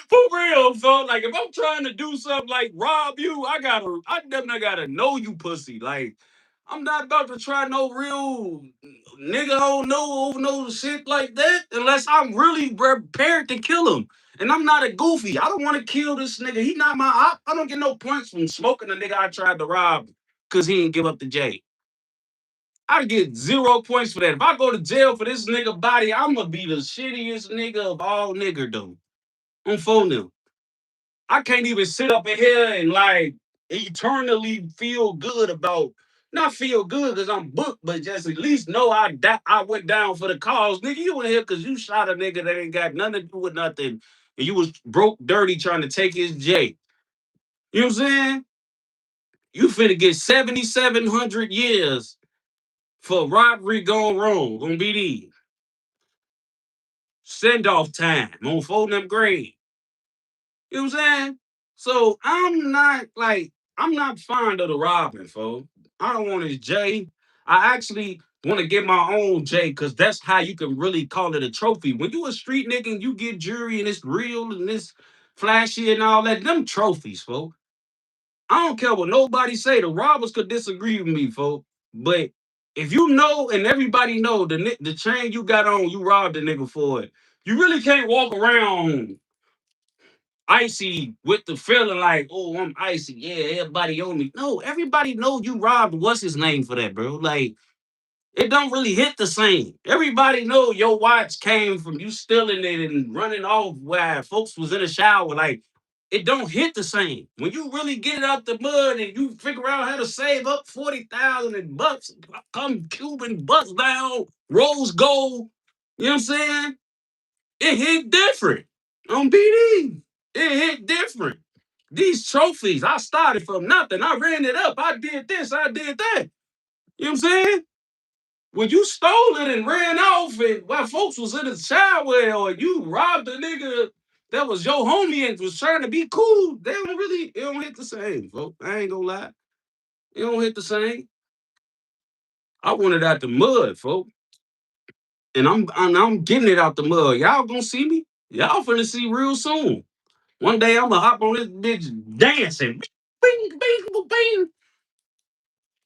For real, fo. Like if I'm trying to do something like rob you, I definitely gotta know you pussy. Like I'm not about to try no real nigga no shit like that unless I'm really prepared to kill him. And I'm not a goofy. I don't want to kill this nigga. He not my op. I don't get no points from smoking the nigga I tried to rob because he didn't give up the J. I get 0 points for that. If I go to jail for this nigga body, I'm gonna be the shittiest nigga of all niggerdom. On phone them. I can't even sit up in here and like eternally feel good about not feel good because I'm booked, but just at least know I went down for the cause. Nigga, you in here because you shot a nigga that ain't got nothing to do with nothing. And you was broke dirty trying to take his J. You know what I'm saying? You finna get 7,700 years for robbery gone wrong on BD. Send off time on phone them grade. You know what I'm saying? So I'm not fond of the robbing, folks. I don't want his J. I actually want to get my own J because that's how you can really call it a trophy. When you a street nigga and you get jury and it's real and it's flashy and all that, them trophies, folks. I don't care what nobody say. The robbers could disagree with me, folks. But if you know and everybody know the chain you got on, you robbed the nigga for it. You really can't walk around icy with the feeling like, oh, I'm icy. Yeah, everybody on me. No, everybody know you robbed what's his name for that, bro. Like, it don't really hit the same. Everybody know your watch came from you stealing it and running off while folks was in the shower. Like, it don't hit the same. When you really get it out the mud and you figure out how to save up 40,000 and bucks, come Cuban bust down, rose gold. You know what I'm saying? It hit different on BD. It hit different. These trophies, I started from nothing. I ran it up. I did this. I did that. You know what I'm saying? When you stole it and ran off and while folks was in the shower or you robbed a nigga that was your homie and was trying to be cool, it don't hit the same, folks. I ain't gonna lie. It don't hit the same. I want it out the mud, folks. And I'm getting it out the mud. Y'all gonna see me? Y'all finna see real soon. One day I'm gonna hop on this bitch dancing. Bing, bing, bing.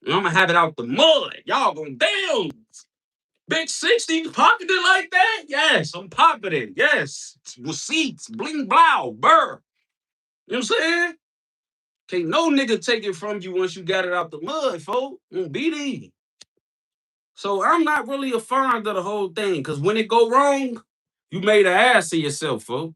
And I'm gonna have it out the mud. Y'all gonna damn. Big 60 popping it like that? Yes, I'm popping it. Yes. Receipts, bling blow, burr. You know what I'm saying? Can't no nigga take it from you once you got it out the mud, folks. BD. So I'm not really a fan of the whole thing. Cause when it go wrong, you made an ass of yourself, folks.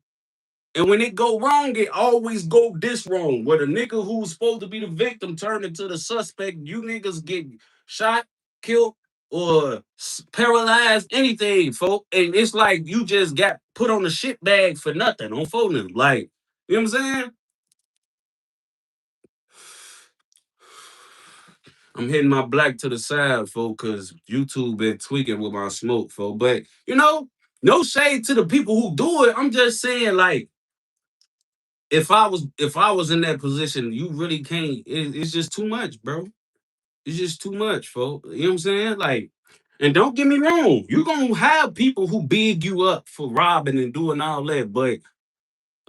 And when it go wrong, it always go this wrong. Where the nigga who's supposed to be the victim turned into the suspect, you niggas get shot, killed, or paralyzed, anything, folks. And it's like you just got put on the shit bag for nothing on phone. Like, you know what I'm saying? I'm hitting my black to the side, folks, because YouTube been tweaking with my smoke, folks. But, no shade to the people who do it. I'm just saying, like, if I was in that position, you really can't. It's just too much, bro. It's just too much, folks. You know what I'm saying? Like, and don't get me wrong, you're gonna have people who big you up for robbing and doing all that, but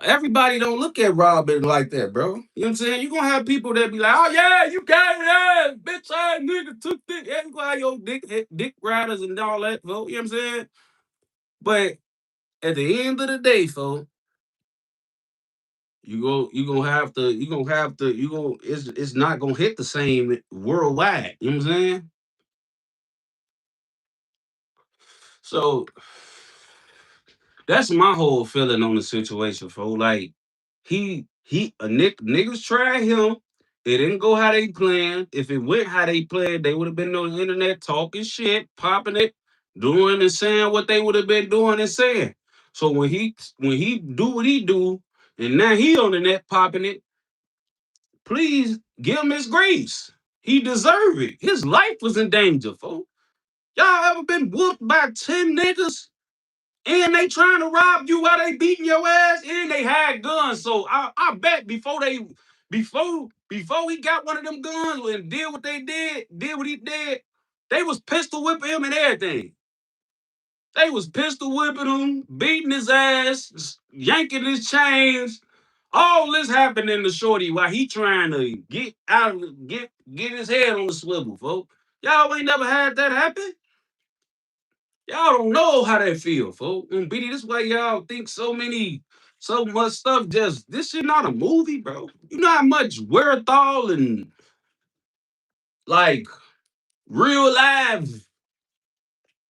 everybody don't look at robbing like that, bro. You know what I'm saying? You're gonna have people that be like, oh yeah, you got it, yeah, bitch ass nigga took dick. Yeah, you gonna have your dick riders and all that, folks. You know what I'm saying? But at the end of the day, folks, it's not gonna hit the same worldwide. You know what I'm saying? So that's my whole feeling on the situation, folks. Like niggas tried him. It didn't go how they planned. If it went how they planned, they would have been on the internet talking shit, popping it, doing and saying what they would have been doing and saying. So when he do what he do, and now he on the net popping it, please give him his grace. He deserved it. His life was in danger, folks. Y'all ever been whooped by 10 niggas? And they trying to rob you while they beating your ass, and they had guns. So I bet before he got one of them guns and did what they did what he did, they was pistol whipping him and everything. They was pistol whipping him, beating his ass, yanking his chains. All this happening to Shorty while he trying to get out of get his head on the swivel, folks. Y'all ain't never had that happen. Y'all don't know how that feel, folks. And BD, this why y'all think so much stuff. Just this shit not a movie, bro. You know how much wherewithal and like real life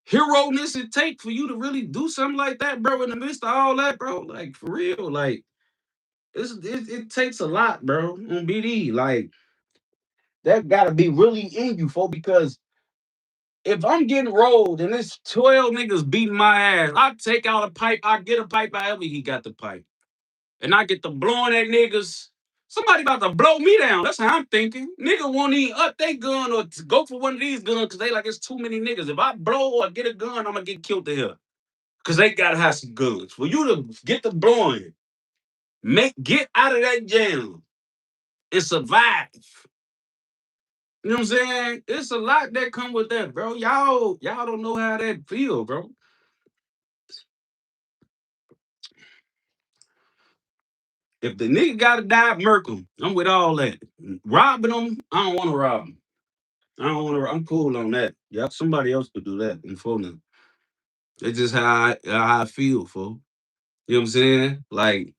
hero-ness it take for you to really do something like that, bro. In the midst of all that, bro, like for real, like it takes a lot, bro. On BD, like that gotta be really in you, folks. Because if I'm getting rolled and it's 12 niggas beating my ass, I take out a pipe, I get a pipe however he got the pipe. And I get to blowing at niggas. Somebody about to blow me down. That's how I'm thinking. Nigga won't even up their gun or go for one of these guns because they like it's too many niggas. If I blow or get a gun, I'm gonna get killed to here. Cause they gotta have some guns. For you to get the blowing, get out of that jam and survive. You know what I'm saying? It's a lot that come with that, bro. Y'all don't know how that feel, bro. If the nigga gotta die, murk him. I'm with all that. Robbing them, I don't want to rob him. I don't want to. I'm cool on that. Yep, somebody else could do that in phone them. It's just how I feel, folks. You know what I'm saying? Like,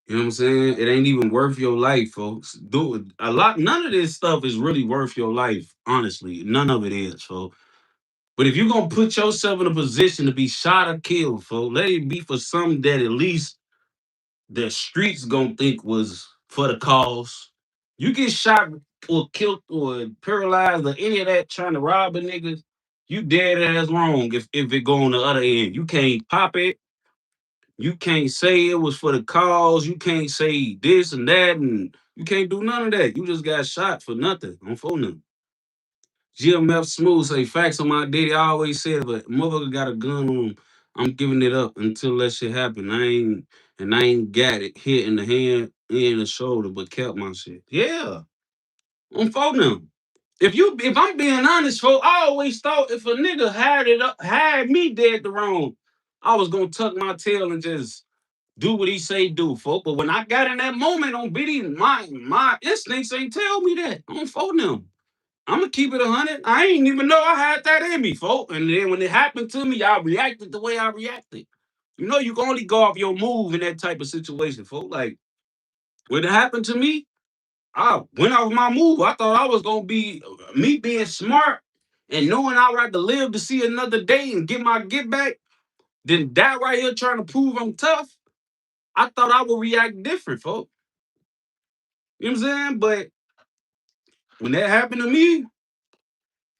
you know what I'm saying? It ain't even worth your life, folks. Do it. A lot. None of this stuff is really worth your life. Honestly, none of it is, folks. But if you're gonna put yourself in a position to be shot or killed, folks, let it be for something that at least the streets gonna think was for the cause. You get shot or killed or paralyzed or any of that trying to rob a nigga, you dead ass wrong if it go on the other end. You can't pop it. You can't say it was for the cause. You can't say this and that, and you can't do none of that. You just got shot for nothing on phone. GMF Smooth say facts on my daddy. I always said, but motherfucker got a gun on him. I'm giving it up until that shit happen. I ain't got it hit in the hand and the shoulder, but kept my shit. Yeah, I'm for them. If I'm being honest, folks, I always thought if a nigga had me dead the wrong, I was gonna tuck my tail and just do what he say do, folks. But when I got in that moment on BD, my instincts ain't tell me that. I'm for them. I'm gonna keep it 100. I ain't even know I had that in me, folks. And then when it happened to me, I reacted the way I reacted. You know, you can only go off your move in that type of situation, folks. Like when it happened to me, I went off my move. I thought I was gonna be me being smart and knowing I had to live to see another day and get my get back. Then that right here trying to prove I'm tough. I thought I would react different, folks. You know what I'm saying? But when that happened to me,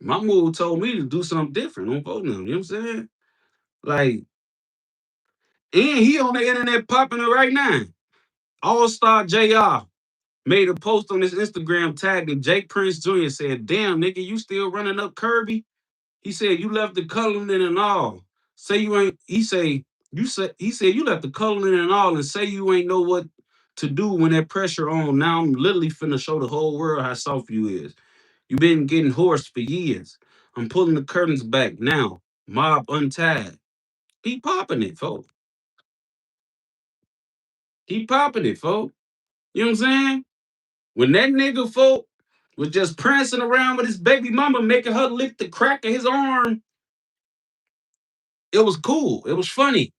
my move told me to do something different on both of them. You know what I'm saying? Like, and he on the internet popping it right now. Allstar Jr. made a post on his Instagram tagging Jake Prince Jr. said, "Damn, nigga, you still running up Kirby?" He said, "You left the Cullinan and all. Say you ain't." He say, He said you left the coloring and all and say you ain't know what to do when that pressure on. Now I'm literally finna show the whole world how soft you is. You been getting hoarse for years. I'm pulling the curtains back now. Mob untied. He popping it, folks. He popping it, folks. You know what I'm saying? When that nigga, folk, was just prancing around with his baby mama, making her lick the crack of his arm, it was cool. It was funny.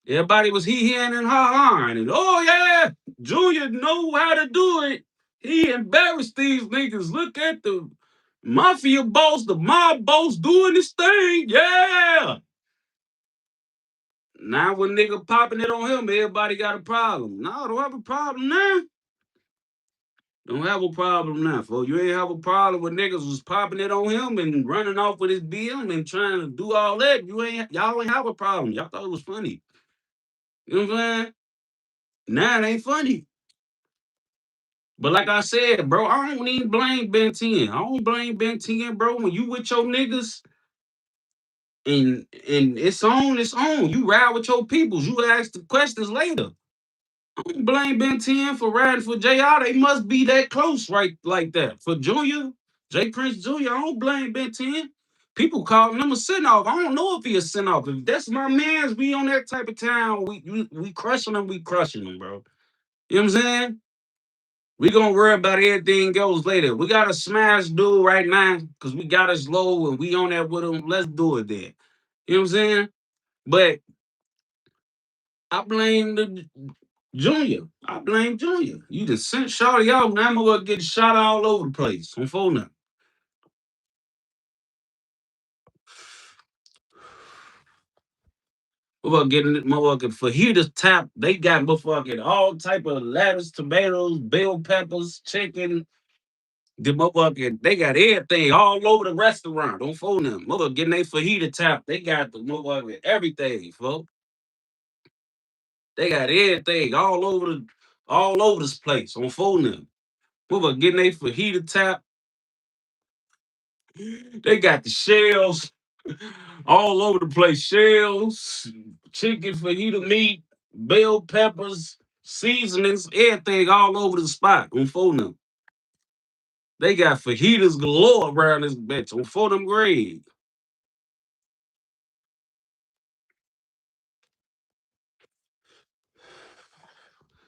Everybody was he-heing and ha-haing. And oh yeah, Junior know how to do it. He embarrassed these niggas. Look at the mafia boss, the mob boss doing this thing. Yeah. Now when nigga popping it on him, everybody got a problem. No, I don't have a problem now. Don't have a problem now, folks. You ain't have a problem with niggas was popping it on him and running off with his BM and trying to do all that. Y'all ain't have a problem. Y'all thought it was funny. You know what I'm saying? Now it ain't funny. But like I said, bro, I don't even blame Ben 10. I don't blame Ben 10, bro. When you with your niggas and it's on, it's on. You ride with your peoples. You ask the questions later. I don't blame Ben 10 for riding for JR. They must be that close, right? Like that. For Junior, J Prince Jr., I don't blame Ben 10. People calling him a send off. I don't know if he a send off. If that's my man's, we on that type of time. We crushing him, we crushing him, bro. You know what I'm saying? We gonna worry about everything else later. We got to smash dude right now because we got us low and we on that with him. Let's do it there. You know what I'm saying? But I blame the Junior. I blame Junior. You just sent Shawty out. Now I'm gonna get shot all over the place on phone now. Motherfucker getting it, motherfucker fajitas tap. They got motherfucking all type of lettuce, tomatoes, bell peppers, chicken. The motherfucking they got everything all over the restaurant. Don't phone them. Motherfucker getting they fajita tap. They got the motherfucker everything, folks. They got everything all over this place on phone them. Motherfucker getting they fajita tap. They got the shells all over the place. Shells, chicken, fajita meat, bell peppers, seasonings, everything all over the spot on phone them. They got fajitas galore around this bitch on for them grade.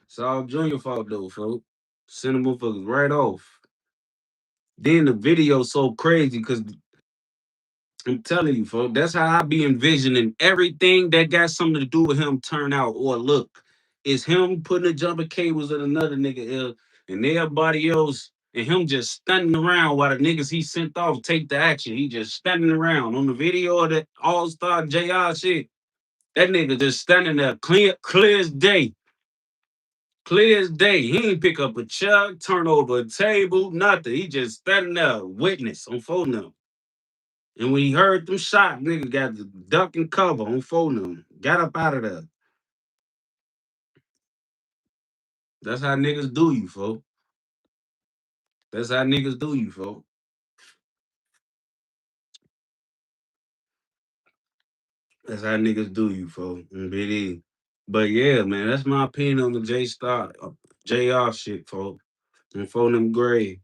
It's all Junior fault though, folks. Send them motherfuckers right off. Then the video so crazy because I'm telling you, folks, that's how I be envisioning everything that got something to do with him turn out or look. Is him putting the jumper cables in another nigga ear and everybody else and him just standing around while the niggas he sent off take the action. He just standing around on the video of that Allstar Jr shit. That nigga just standing there clear as day. Clear as day. He ain't pick up a chuck, turn over a table, nothing. He just standing there, witness on phone number. And when he heard them shots, nigga got the duck and cover on phone number. Got up out of there. That's how niggas do you, folks. That's how niggas do you, folks. That's how niggas do you, folks. BD. But yeah, man, that's my opinion on the JR shit, folks. And phone them grave.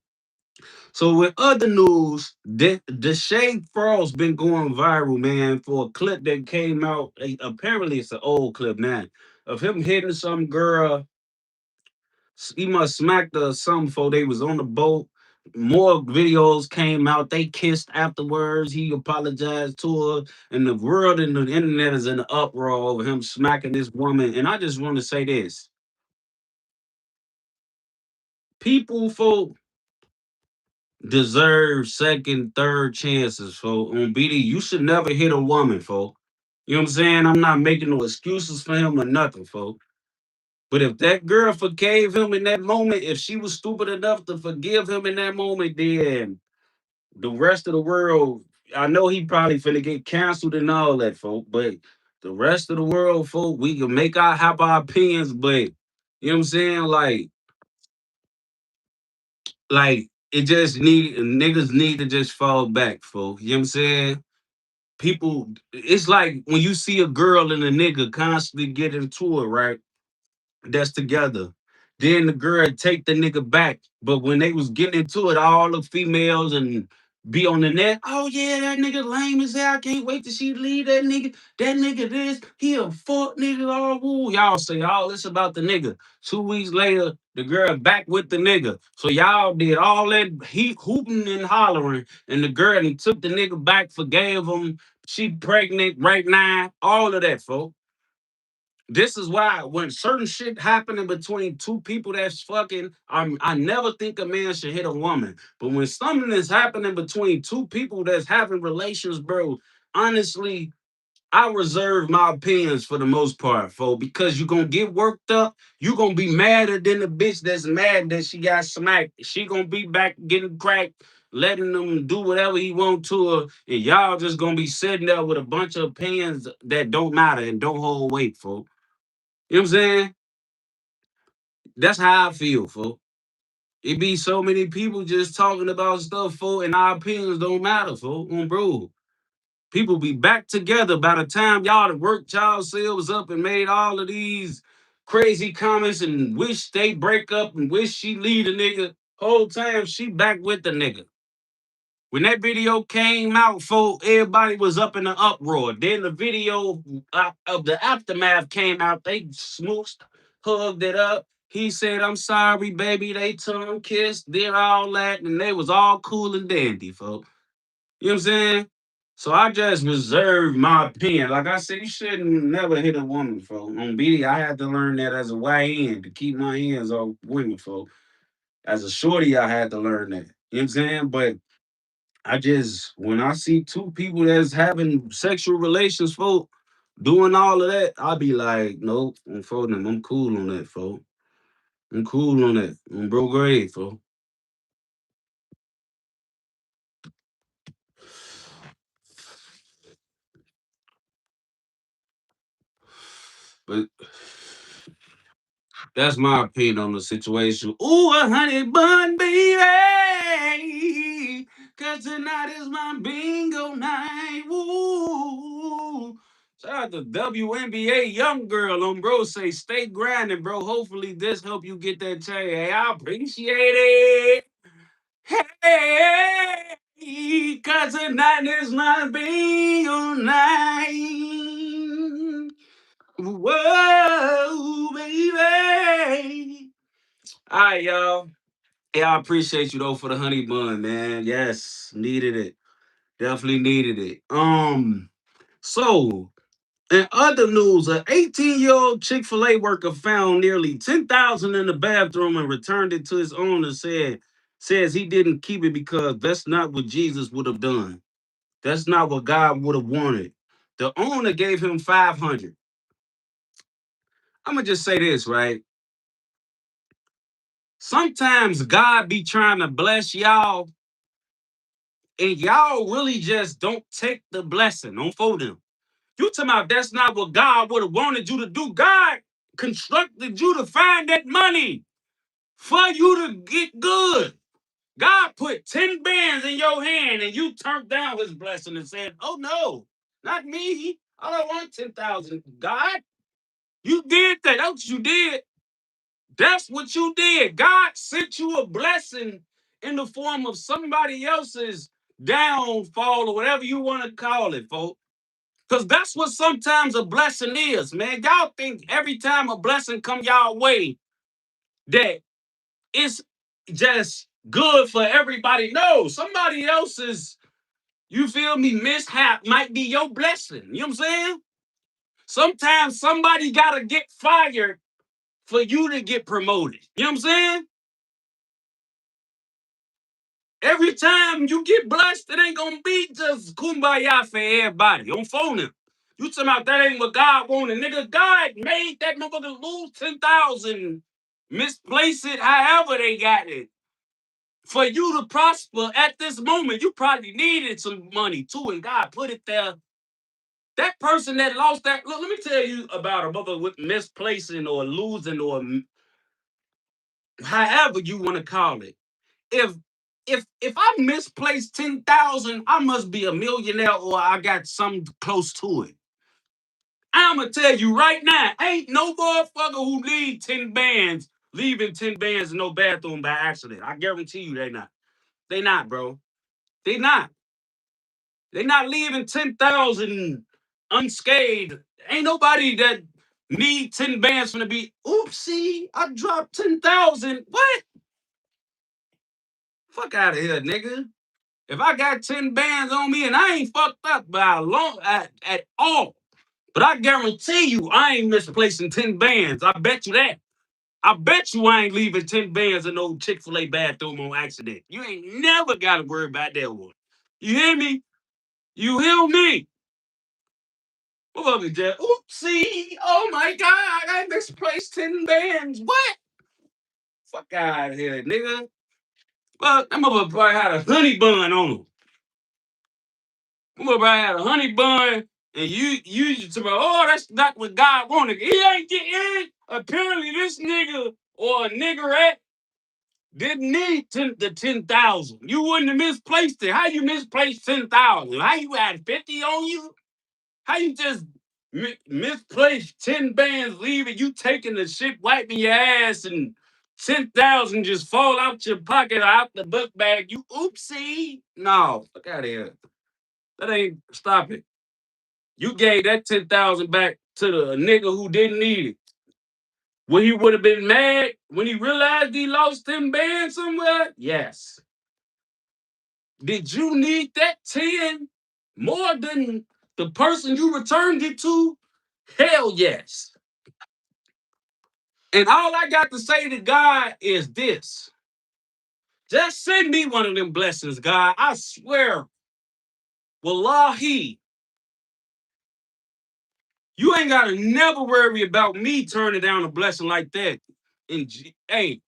So with other news, the Shade Frost been going viral, man, for a clip that came out. Apparently, it's an old clip, man, of him hitting some girl. He must smacked her or something before they was on the boat. More videos came out. They kissed afterwards. He apologized to her, and the world and the internet is in an uproar over him smacking this woman. And I just want to say this: people, folk, deserve second, third chances, folks. On BD, you should never hit a woman, folks. You know what I'm saying? I'm not making no excuses for him or nothing, folks. But if that girl forgave him in that moment, if she was stupid enough to forgive him in that moment, then the rest of the world, I know he probably finna get canceled and all that, folks. But the rest of the world, folks, we can make our have our opinions, but you know what I'm saying? Like it just need niggas need to just fall back, folks. You know what I'm saying? People, it's like when you see a girl and a nigga constantly get into it, right? That's together. Then the girl take the nigga back. But when they was getting into it, all the females and be on the net, oh yeah, that nigga lame as hell. I can't wait till she leave that nigga. That nigga this, he a fuck nigga. All woo. Y'all say all this about the nigga. 2 weeks later, the girl back with the nigga. So y'all did all that heat hooping and hollering, and the girl and took the nigga back, forgave him. She pregnant right now. All of that, folks. This is why when certain shit happening between two people that's fucking, I never think a man should hit a woman. But when something is happening between two people that's having relations, bro, honestly, I reserve my opinions for the most part, folks, because you're gonna get worked up. You're gonna be madder than the bitch that's mad that she got smacked. She gonna be back getting cracked, letting them do whatever he want to her, and y'all just gonna be sitting there with a bunch of opinions that don't matter and don't hold weight, folks. You know what I'm saying? That's how I feel, folks. It be so many people just talking about stuff, folks, and our opinions don't matter, folks. Bro. People be back together by the time y'all done worked y'all selves up and made all of these crazy comments and wish they break up and wish she leave the nigga. Whole time she back with the nigga. When that video came out, folks, everybody was up in an uproar. Then the video of the aftermath came out. They smooched, hugged it up. He said, "I'm sorry, baby." They tongue kissed, did all that, and they was all cool and dandy, folks. You know what I'm saying? So I just reserve my opinion. Like I said, you shouldn't never hit a woman, folks. On BD, I had to learn that as a YN to keep my hands off women, folks. As a shorty, I had to learn that. You know what I'm saying? But I just when I see two people that's having sexual relations, folk, doing all of that, I be like, nope, I'm for them. I'm cool on that, folk. I'm cool on that. I'm bro grade, folk. But that's my opinion on the situation. Ooh, a honey bun, baby. Cause tonight is my bingo night. Ooh. Shout out to WNBA Young Girl on bro. Say stay grinding, bro. Hopefully this help you get that check. Hey, I appreciate it. Hey, cause tonight is my bingo night. Whoa, baby. All right, y'all. Yeah, I appreciate you though for the honey bun, man. Yes, needed it. Definitely needed it. So in other news, an 18-year-old Chick-fil-A worker found nearly 10,000 in the bathroom and returned it to his owner. Says he didn't keep it because that's not what Jesus would have done. That's not what God would have wanted. The owner gave him 500. I'm gonna just say this, right? Sometimes God be trying to bless y'all, and y'all really just don't take the blessing on for them. You talking about that's not what God would have wanted you to do. God constructed you to find that money for you to get good. God put 10 bands in your hand and you turned down his blessing and said, "Oh no, not me. I don't want 10,000. God, you did that. That's what you did. That's what you did. God sent you a blessing in the form of somebody else's downfall or whatever you want to call it, folks. Because that's what sometimes a blessing is, man. Y'all think every time a blessing come y'all way that it's just good for everybody. No, somebody else's, you feel me, mishap might be your blessing. You know what I'm saying? Sometimes somebody got to get fired for you to get promoted. You know what I'm saying? Every time you get blessed, it ain't gonna be just kumbaya for everybody. On phone him. You talking about that ain't what God wanted, nigga. God made that motherfucker lose 10,000, misplace it however they got it. For you to prosper at this moment, you probably needed some money too, and God put it there. That person that lost that, look, let me tell you about a mother with misplacing or losing or however you want to call it. If if I misplaced 10,000, I must be a millionaire or I got something close to it. I'ma tell you right now, ain't no motherfucker who need 10 bands leaving 10 bands in no bathroom by accident. I guarantee you they not. They not, bro. They not. They not leaving 10,000 unscathed. Ain't nobody that need 10 bands from to be, oopsie, I dropped 10,000. What? Fuck out of here, nigga. If I got 10 bands on me and I ain't fucked up by a long at all, but I guarantee you I ain't misplacing 10 bands. I bet you that. I bet you I ain't leaving 10 bands in no Chick-fil-A bathroom on accident. You ain't never got to worry about that one. You hear me? You hear me? What up, Jeff? Oopsie. Oh my God. I misplaced 10 bands. What? Fuck out of here, nigga. Well, that motherfucker probably had a honey bun on him. Whoever had a honey bun and you used to be, oh, that's not what God wanted. He ain't getting in. Apparently, this nigga or a niggerette didn't need the 10,000. You wouldn't have misplaced it. How you misplaced 10,000? How you had 50 on you? How you just misplaced 10 bands leaving? You taking the shit, wiping your ass, and 10,000 just fall out your pocket or out the book bag. You oopsie. No, fuck out of here. That ain't, stop it. You gave that 10,000 back to the nigga who didn't need it. When he would have been mad when he realized he lost 10 bands somewhere? Yes. Did you need that 10 more than the person you returned it to? Hell yes. And all I got to say to God is this. Just send me one of them blessings, God. I swear. Wallahi, you ain't got to never worry about me turning down a blessing like that. And hey,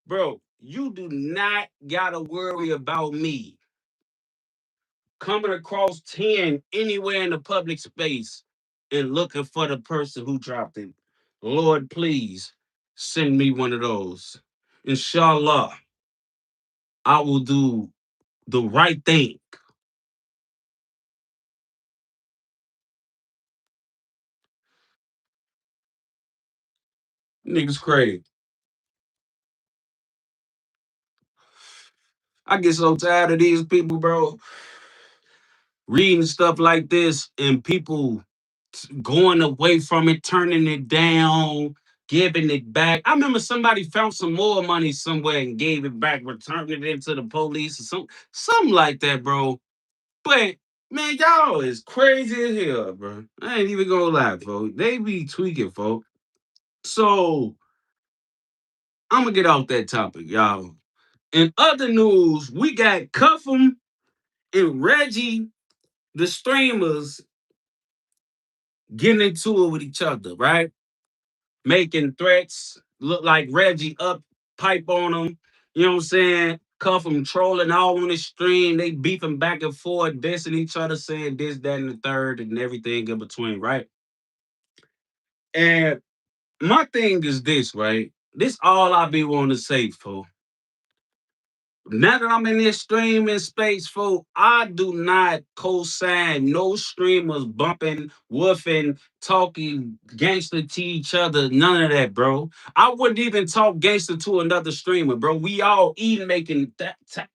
bro, you do not gotta worry about me coming across 10 anywhere in the public space and looking for the person who dropped it. Lord, please send me one of those. Inshallah, I will do the right thing. Niggas crazy. I get so tired of these people, bro, reading stuff like this and people going away from it, turning it down, giving it back. I remember somebody found some more money somewhere and gave it back, returned it into the police or something like that, bro. But man, y'all is crazy as hell, bro. I ain't even gonna lie, folks. They be tweaking, folks. So I'm gonna get off that topic, y'all. In other news, we got Cuffham and Reggie, the streamers, getting into it with each other, right? Making threats, look like Reggie up pipe on them. You know what I'm saying? Cuff them trolling all on the stream. They beefing back and forth, dissing each other, saying this, that, and the third, and everything in between, right? And my thing is this, right? This all I be wanting to say, folks. Now that I'm in this streaming space, folks, I do not co-sign no streamers bumping, woofing, talking gangster to each other. None of that, bro. I wouldn't even talk gangster to another streamer, bro. We all even making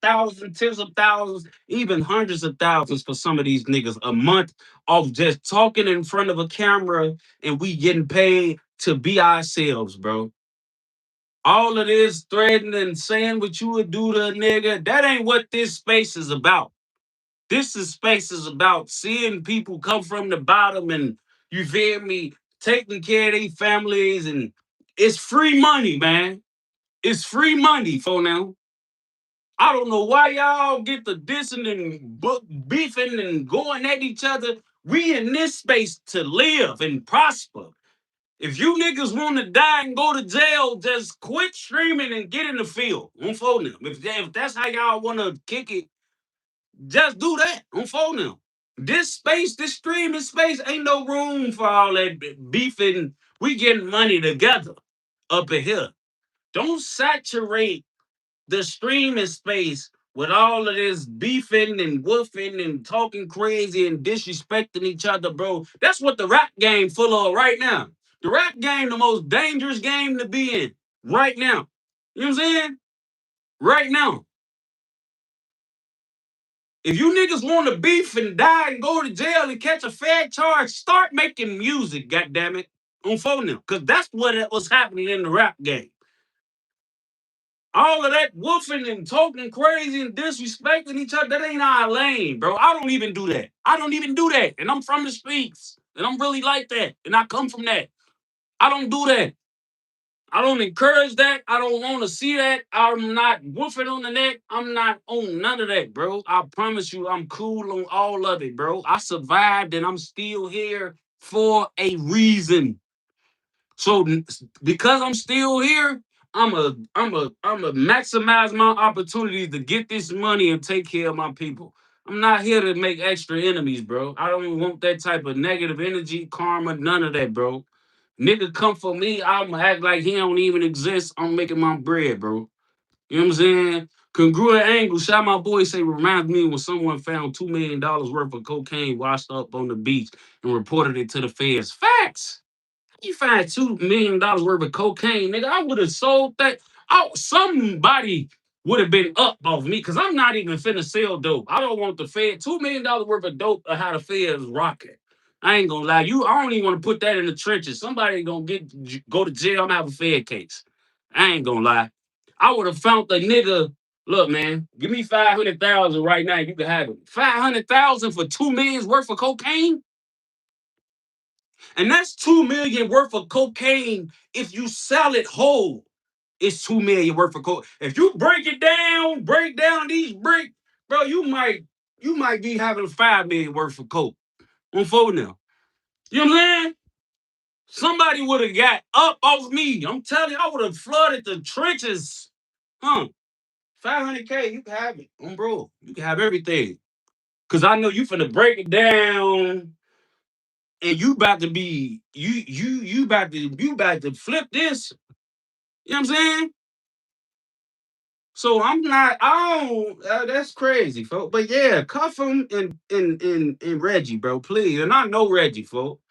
thousands, tens of thousands, even hundreds of thousands for some of these niggas a month off just talking in front of a camera, and we getting paid to be ourselves, bro. All of this threatening and saying what you would do to a nigga, that ain't what this space is about. Space is about seeing people come from the bottom and you feel me, taking care of their families, and it's free money, man. It's free money for now. I don't know why y'all get the dissing and beefing and going at each other. We in this space to live and prosper. If you niggas want to die and go to jail, just quit streaming and get in the field on phone them. If that's how y'all want to kick it, just do that on phone them. This space, this streaming space, ain't no room for all that beefing. We getting money together up in here. Don't saturate the streaming space with all of this beefing and woofing and talking crazy and disrespecting each other, bro. That's what the rap game full of right now. The rap game, the most dangerous game to be in right now. You know what I'm saying? Right now. If you niggas want to beef and die and go to jail and catch a fair charge, start making music, goddammit, on phone now. Because that's what was happening in the rap game. All of that woofing and talking crazy and disrespecting each other, that ain't our lane, bro. I don't even do that. I don't even do that. And I'm from the streets. And I'm really like that. And I come from that. I don't do that. I don't encourage that. I don't want to see that. I'm not woofing on the neck. I'm not on none of that, bro. I promise you, I'm cool on all of it, bro. I survived and I'm still here for a reason. So because I'm still here, I'm a maximize my opportunities to get this money and take care of my people. I'm not here to make extra enemies, bro. I don't want that type of negative energy, karma, none of that, bro. Nigga come for me, I'ma act like he don't even exist. I'm making my bread, bro. You know what I'm saying? Congruent angle. Shout my boy say reminds me when someone found $2 million worth of cocaine washed up on the beach and reported it to the feds. Facts. You find $2 million worth of cocaine, nigga. I would have sold that. Oh, somebody would have been up off me because I'm not even finna sell dope. I don't want the Fed $2 million worth of dope or how the Feds rocking. I ain't gonna lie. I don't even want to put that in the trenches. Somebody gonna go to jail. I'm gonna have a Fed case. I ain't gonna lie. I would have found the nigga. Look, man, give me 500,000 right now. You can have it. 500,000 for 2 million worth of cocaine. And that's 2 million worth of cocaine. If you sell it whole, it's 2 million worth of cocaine. If you break down these bricks, bro, you might be having 5 million worth of coke on phone now. You know what I'm saying? Somebody would have got up off me. I'm telling you, I would have flooded the trenches. Huh? 500K, you can have it. Bro, you can have everything. Cause I know you finna break it down and you about to be you about to flip this. You know what I'm saying? So I'm not. I don't. That's crazy, folks. But yeah, cuff him and Reggie, bro, please. And I know Reggie, folks.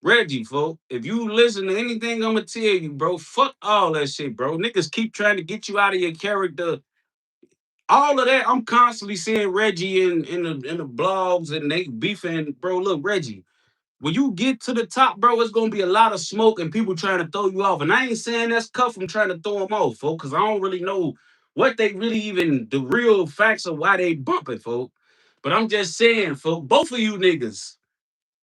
Reggie, folks. If you listen to anything I'm gonna tell you, bro, fuck all that shit, bro. Niggas keep trying to get you out of your character. All of that, I'm constantly seeing Reggie in the blogs and they beefing, bro. Look, Reggie. When you get to the top, bro, it's gonna be a lot of smoke and people trying to throw you off. And I ain't saying that's cuff from trying to throw them off, folks, because I don't really know what they really even the real facts of why they bumping, folks. But I'm just saying, folks, both of you niggas.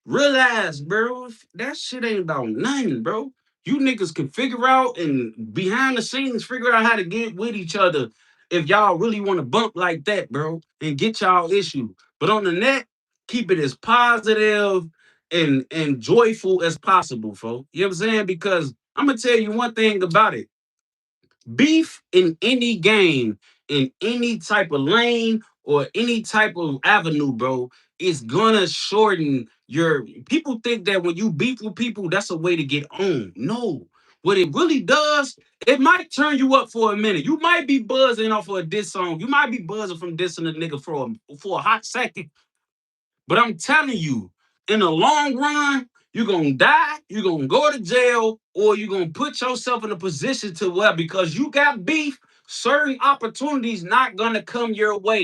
Realize, bro, that shit ain't about nothing, bro. You niggas can figure out and behind the scenes figure out how to get with each other if y'all really want to bump like that, bro, and get y'all issue. But on the net, keep it as positive and joyful as possible, folks. You know what I'm saying? Because I'm gonna tell you one thing about it. Beef in any game, in any type of lane or any type of avenue, bro, is gonna shorten your. People think that when you beef with people, that's a way to get on. No. What it really does, it might turn you up for a minute. You might be buzzing off of a diss song. You might be buzzing from dissing a nigga for a hot second. But I'm telling you, in the long run, you're gonna die, you're gonna go to jail, or you're gonna put yourself in a position to where because you got beef, certain opportunities not gonna come your way.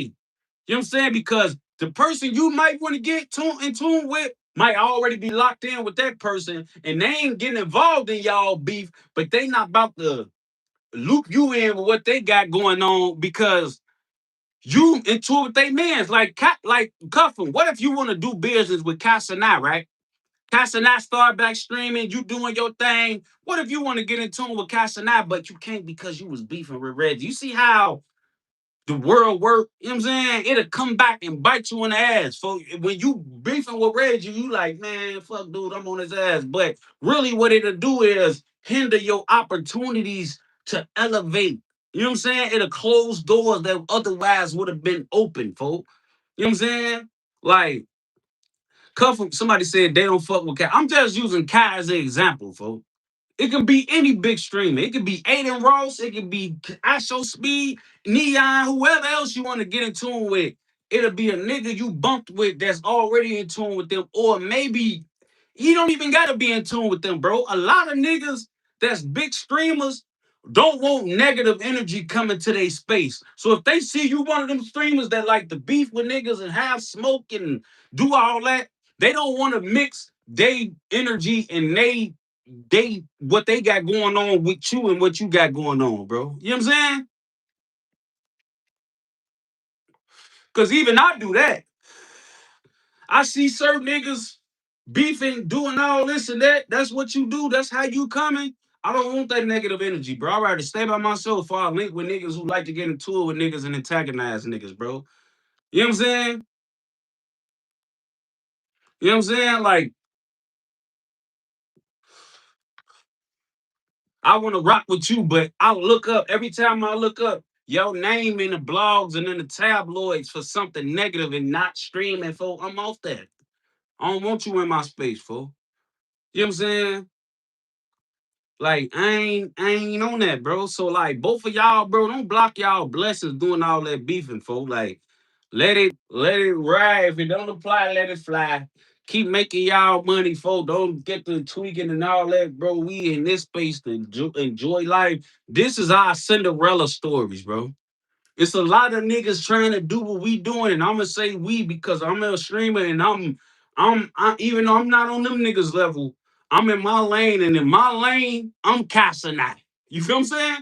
You know what I'm saying? Because the person you might want to get in tune with might already be locked in with that person, and they ain't getting involved in y'all beef, but they not about to loop you in with what they got going on because you into it with they mans like Cuffin. What if you want to do business with Casanat, right? Casanat start back streaming, you doing your thing. What if you want to get in tune with Casanat, but you can't because you was beefing with Reggie? You see how the world work? You know what I'm saying? It'll come back and bite you in the ass. So when you beefing with Reggie, you like, man, fuck dude, I'm on his ass. But really what it'll do is hinder your opportunities to elevate. You know what I'm saying? It'll close doors that otherwise would have been open, folks. You know what I'm saying? Like, somebody said they don't fuck with Kai. I'm just using Kai as an example, folks. It can be any big streamer. It could be Aiden Ross. It could be I Show Speed, Neon, whoever else you want to get in tune with. It'll be a nigga you bumped with that's already in tune with them. Or maybe he don't even got to be in tune with them, bro. A lot of niggas that's big streamers don't want negative energy coming to their space. So if they see you one of them streamers that like to beef with niggas and have smoke and do all that, they don't want to mix they energy and they what they got going on with you and what you got going on, bro. You know what I'm saying? Cause even I do that. I see certain niggas beefing, doing all this and that. That's what you do. That's how you coming. I don't want that negative energy, bro. I'd rather stay by myself before I link with niggas who like to get into it with niggas and antagonize niggas, bro. You know what I'm saying? You know what I'm saying? Like, I want to rock with you, but I look up every time I look up your name in the blogs and in the tabloids for something negative and not streaming, folk. I'm off that. I don't want you in my space, folk. You know what I'm saying? Like, I ain't on that, bro. So like both of y'all, bro, don't block y'all blessings doing all that beefing, folk. Like, let it ride. If it don't apply, let it fly. Keep making y'all money, folk. Don't get to tweaking and all that, bro. We in this space to enjoy life. This is our Cinderella stories, bro. It's a lot of niggas trying to do what we doing, and I'm gonna say we because I'm a streamer and I'm even though I'm not on them niggas level, I'm in my lane, and in my lane, I'm Casanat. You feel what I'm saying?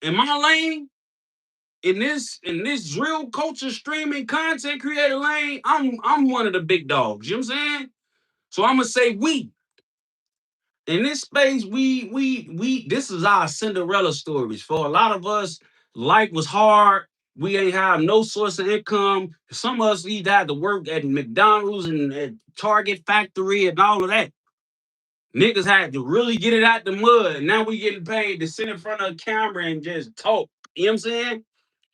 In my lane, in this drill culture streaming content creator lane, I'm one of the big dogs. You know what I'm saying? So I'm gonna say we. In this space, we this is our Cinderella stories. For a lot of us, life was hard. We ain't have no source of income. Some of us either had to work at McDonald's and at Target factory and all of that. Niggas had to really get it out the mud. Now we getting paid to sit in front of a camera and just talk. You know what I'm saying?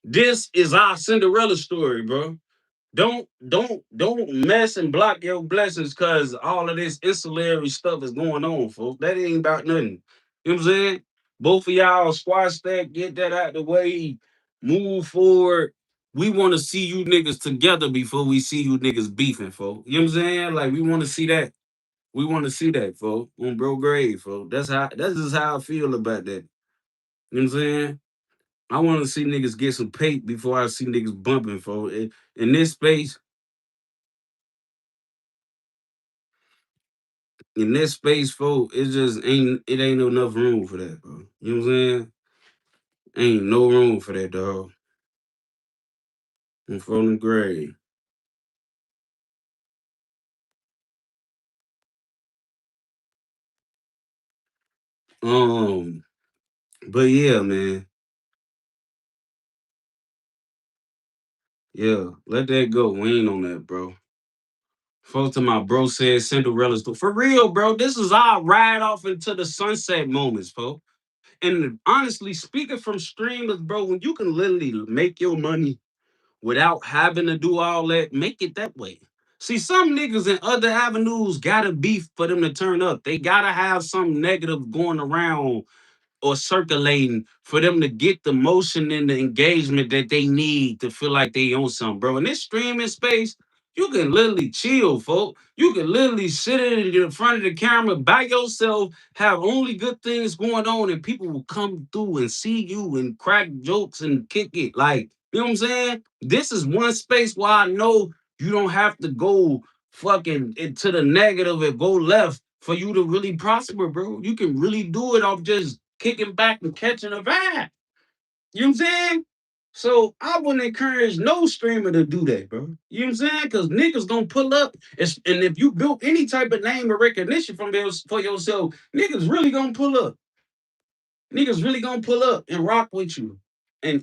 This is our Cinderella story, bro. Don't mess and block your blessings because all of this ancillary stuff is going on, folks. That ain't about nothing. You know what I'm saying? Both of y'all squash that, get that out the way, move forward. We want to see you niggas together before we see you niggas beefing, folks. You know what I'm saying? Like we want to see that. We want to see that, folks. On bro grave, folks. That's just how I feel about that. You know what I'm saying? I want to see niggas get some pay before I see niggas bumping, folks. In this space, in that space, folk, it ain't enough room for that, bro. You know what I'm saying? Ain't no room for that, dog. I'm from the grave. Um, but yeah, man. Yeah, let that go. We ain't on that, bro. Folks to my bro said Cinderella's for real, bro. This is our ride off into the sunset moments, folks. And honestly, speaking from streamers, bro, when you can literally make your money without having to do all that, make it that way. See, some niggas in other avenues gotta beef for them to turn up. They gotta have some negative going around or circulating for them to get the motion and the engagement that they need to feel like they own something, bro. In this streaming space, you can literally chill, folks. You can literally sit in front of the camera by yourself, have only good things going on, and people will come through and see you and crack jokes and kick it. Like, you know what I'm saying? This is one space where I know you don't have to go fucking into the negative and go left for you to really prosper, bro. You can really do it off just kicking back and catching a vibe. You know what I'm saying? So I wouldn't encourage no streamer to do that, bro. You know what I'm saying? Because niggas gonna pull up, and if you built any type of name or recognition for yourself, niggas really gonna pull up. Niggas really gonna pull up and rock with you. And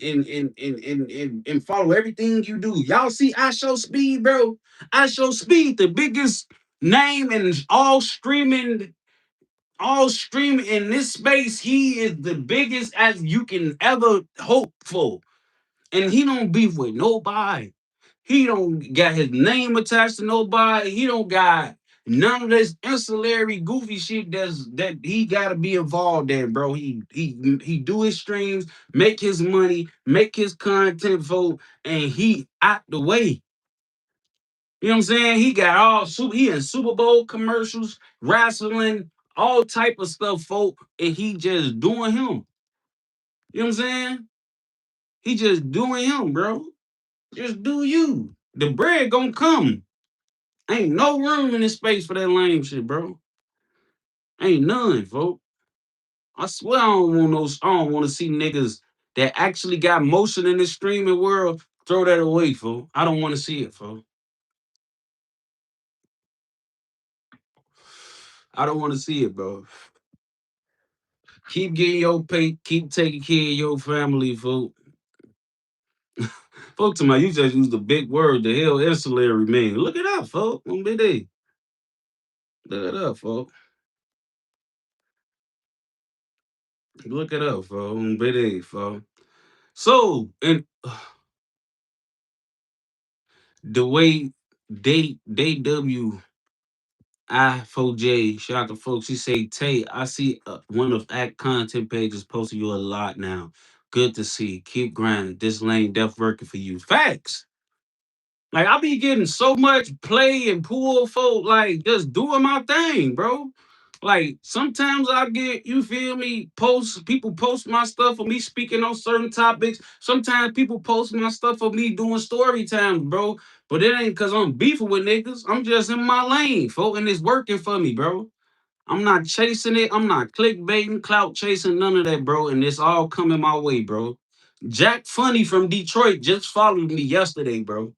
follow everything you do. Y'all see I Show Speed, bro. I Show Speed, the biggest name in all streaming in this space. He is the biggest as you can ever hope for. And he don't beef with nobody. He don't got his name attached to nobody. He don't got None of this ancillary goofy shit that he gotta be involved in, bro. He do his streams, make his money, make his content, vote, and he out the way. You know what I'm saying? He got he in Super Bowl commercials, wrestling, all type of stuff, folk, and he just doing him. You know what I'm saying? He just doing him, bro. Just do you. The bread gonna come. Ain't no room in this space for that lame shit, bro. Ain't none, folks. I swear I don't want those. I don't want to see niggas that actually got motion in this streaming world throw that away, fool. I don't want to see it, fool. I don't want to see it, bro. Keep getting your pay. Keep taking care of your family, fool. Folks, to my you just used a big word. The hell, ancillary man. Look it up, folks. On BD. Look it up, folks. Look it up, folks. On BD, folks. So, and the way I4J, shout out to folks. He say, Tay, I see one of Act content pages posting you a lot now. Good to see. Keep grinding. This lane def working for you. Facts. Like I be getting so much play and pull folk, like just doing my thing, bro. Like sometimes I get, you feel me, people post my stuff of me speaking on certain topics. Sometimes people post my stuff of me doing story times, bro. But it ain't cause I'm beefing with niggas. I'm just in my lane, folk, and it's working for me, bro. I'm not chasing it. I'm not clickbaiting, clout chasing, none of that, bro. And it's all coming my way, bro. Jack Funny from Detroit just followed me yesterday, bro.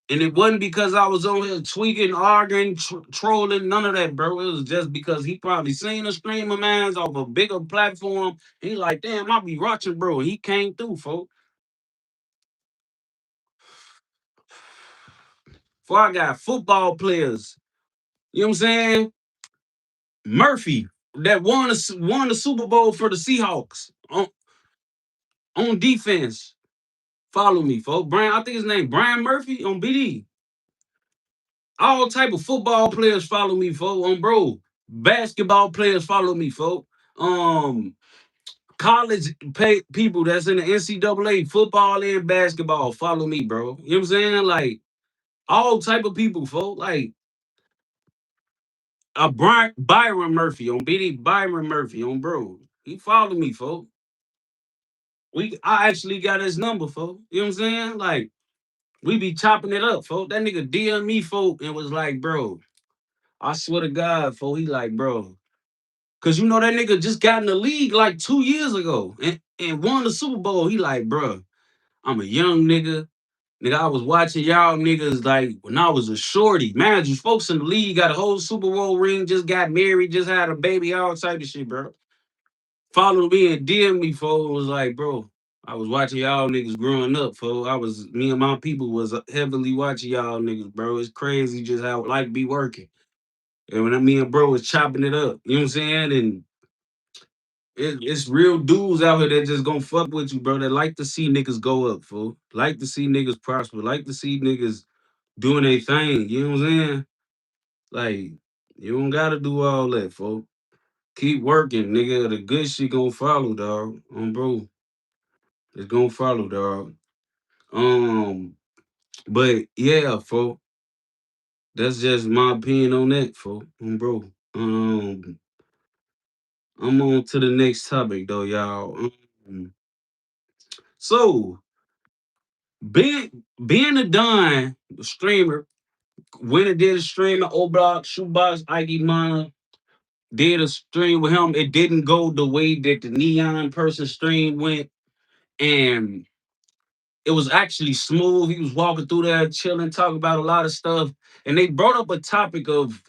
And it wasn't because I was on here tweaking, arguing, trolling, none of that, bro. It was just because he probably seen a stream of mine off a bigger platform. He like, damn, I be watching, bro. He came through, folks. Before I got football players, you know what I'm saying? Murphy, that won the Super Bowl for the Seahawks on defense. Follow me, folks. Brian, I think his name Brian Murphy on BD. All type of football players follow me, folks. On bro. Basketball players follow me, folks. Um, college people that's in the NCAA football and basketball follow me, bro. You know what I'm saying? Like all type of people, folks. Like a Byron Murphy on BD. Byron Murphy on bro. He followed me, folks. I actually got his number, folks. You know what I'm saying? Like we be chopping it up, folks. That nigga DM me, folks, and was like, bro, I swear to God, folks. He like, bro. Cause you know that nigga just got in the league like 2 years ago and won the Super Bowl. He like, bro, I'm a young nigga. Nigga, I was watching y'all niggas like when I was a shorty. Man, you folks in the league got a whole Super Bowl ring, just got married, just had a baby, all type of shit, bro. Followed me and DM me, folks. Was like, bro, I was watching y'all niggas growing up, folks. Me and my people was heavily watching y'all niggas, bro. It's crazy just how life be working. And when me and bro was chopping it up, you know what I'm saying? And it's real dudes out here that just gonna fuck with you, bro. That like to see niggas go up, fool. Like to see niggas prosper. Like to see niggas doing their thing. You know what I'm saying? Like, you don't gotta do all that, fool. Keep working, nigga. The good shit gonna follow, dog. Bro. It's gonna follow, dog. Um, but yeah, fool. That's just my opinion on that, fool. Bro. I'm on to the next topic though, y'all. So being a Don streamer, when it did a stream at O Block, Shoebox, Ike Mana, did a stream with him. It didn't go the way that the Neon person stream went. And it was actually smooth. He was walking through there, chilling, talking about a lot of stuff. And they brought up a topic of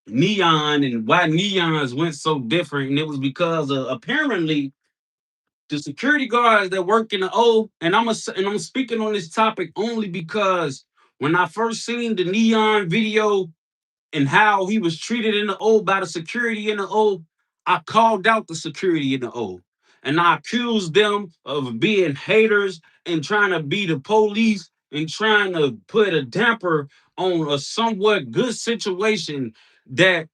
Neon and why Neons went so different. And it was because apparently the security guards that work in the O, and I'm speaking on this topic only because when I first seen the Neon video and how he was treated in the O by the security in the O, I called out the security in the O. And I accused them of being haters and trying to be the police and trying to put a damper on a somewhat good situation that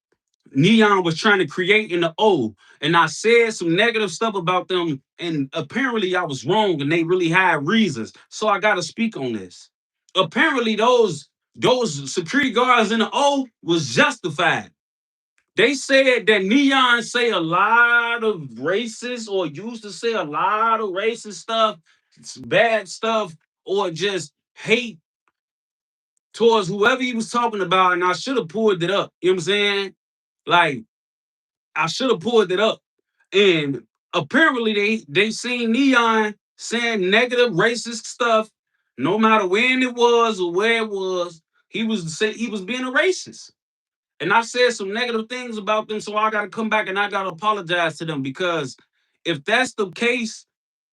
Neon was trying to create in the O. And I said some negative stuff about them, and apparently I was wrong, and they really had reasons. So I gotta speak on this. Apparently, those security guards in the O was justified. They said that Neon say a lot of racist or used to say a lot of racist stuff, bad stuff, or just hate towards whoever he was talking about. And I should have pulled it up. You know what I'm saying? Like, I should have pulled it up. And apparently they seen Neon saying negative racist stuff, no matter when it was or where it was. He was being a racist. And I said some negative things about them, so I gotta come back and I gotta apologize to them because if that's the case,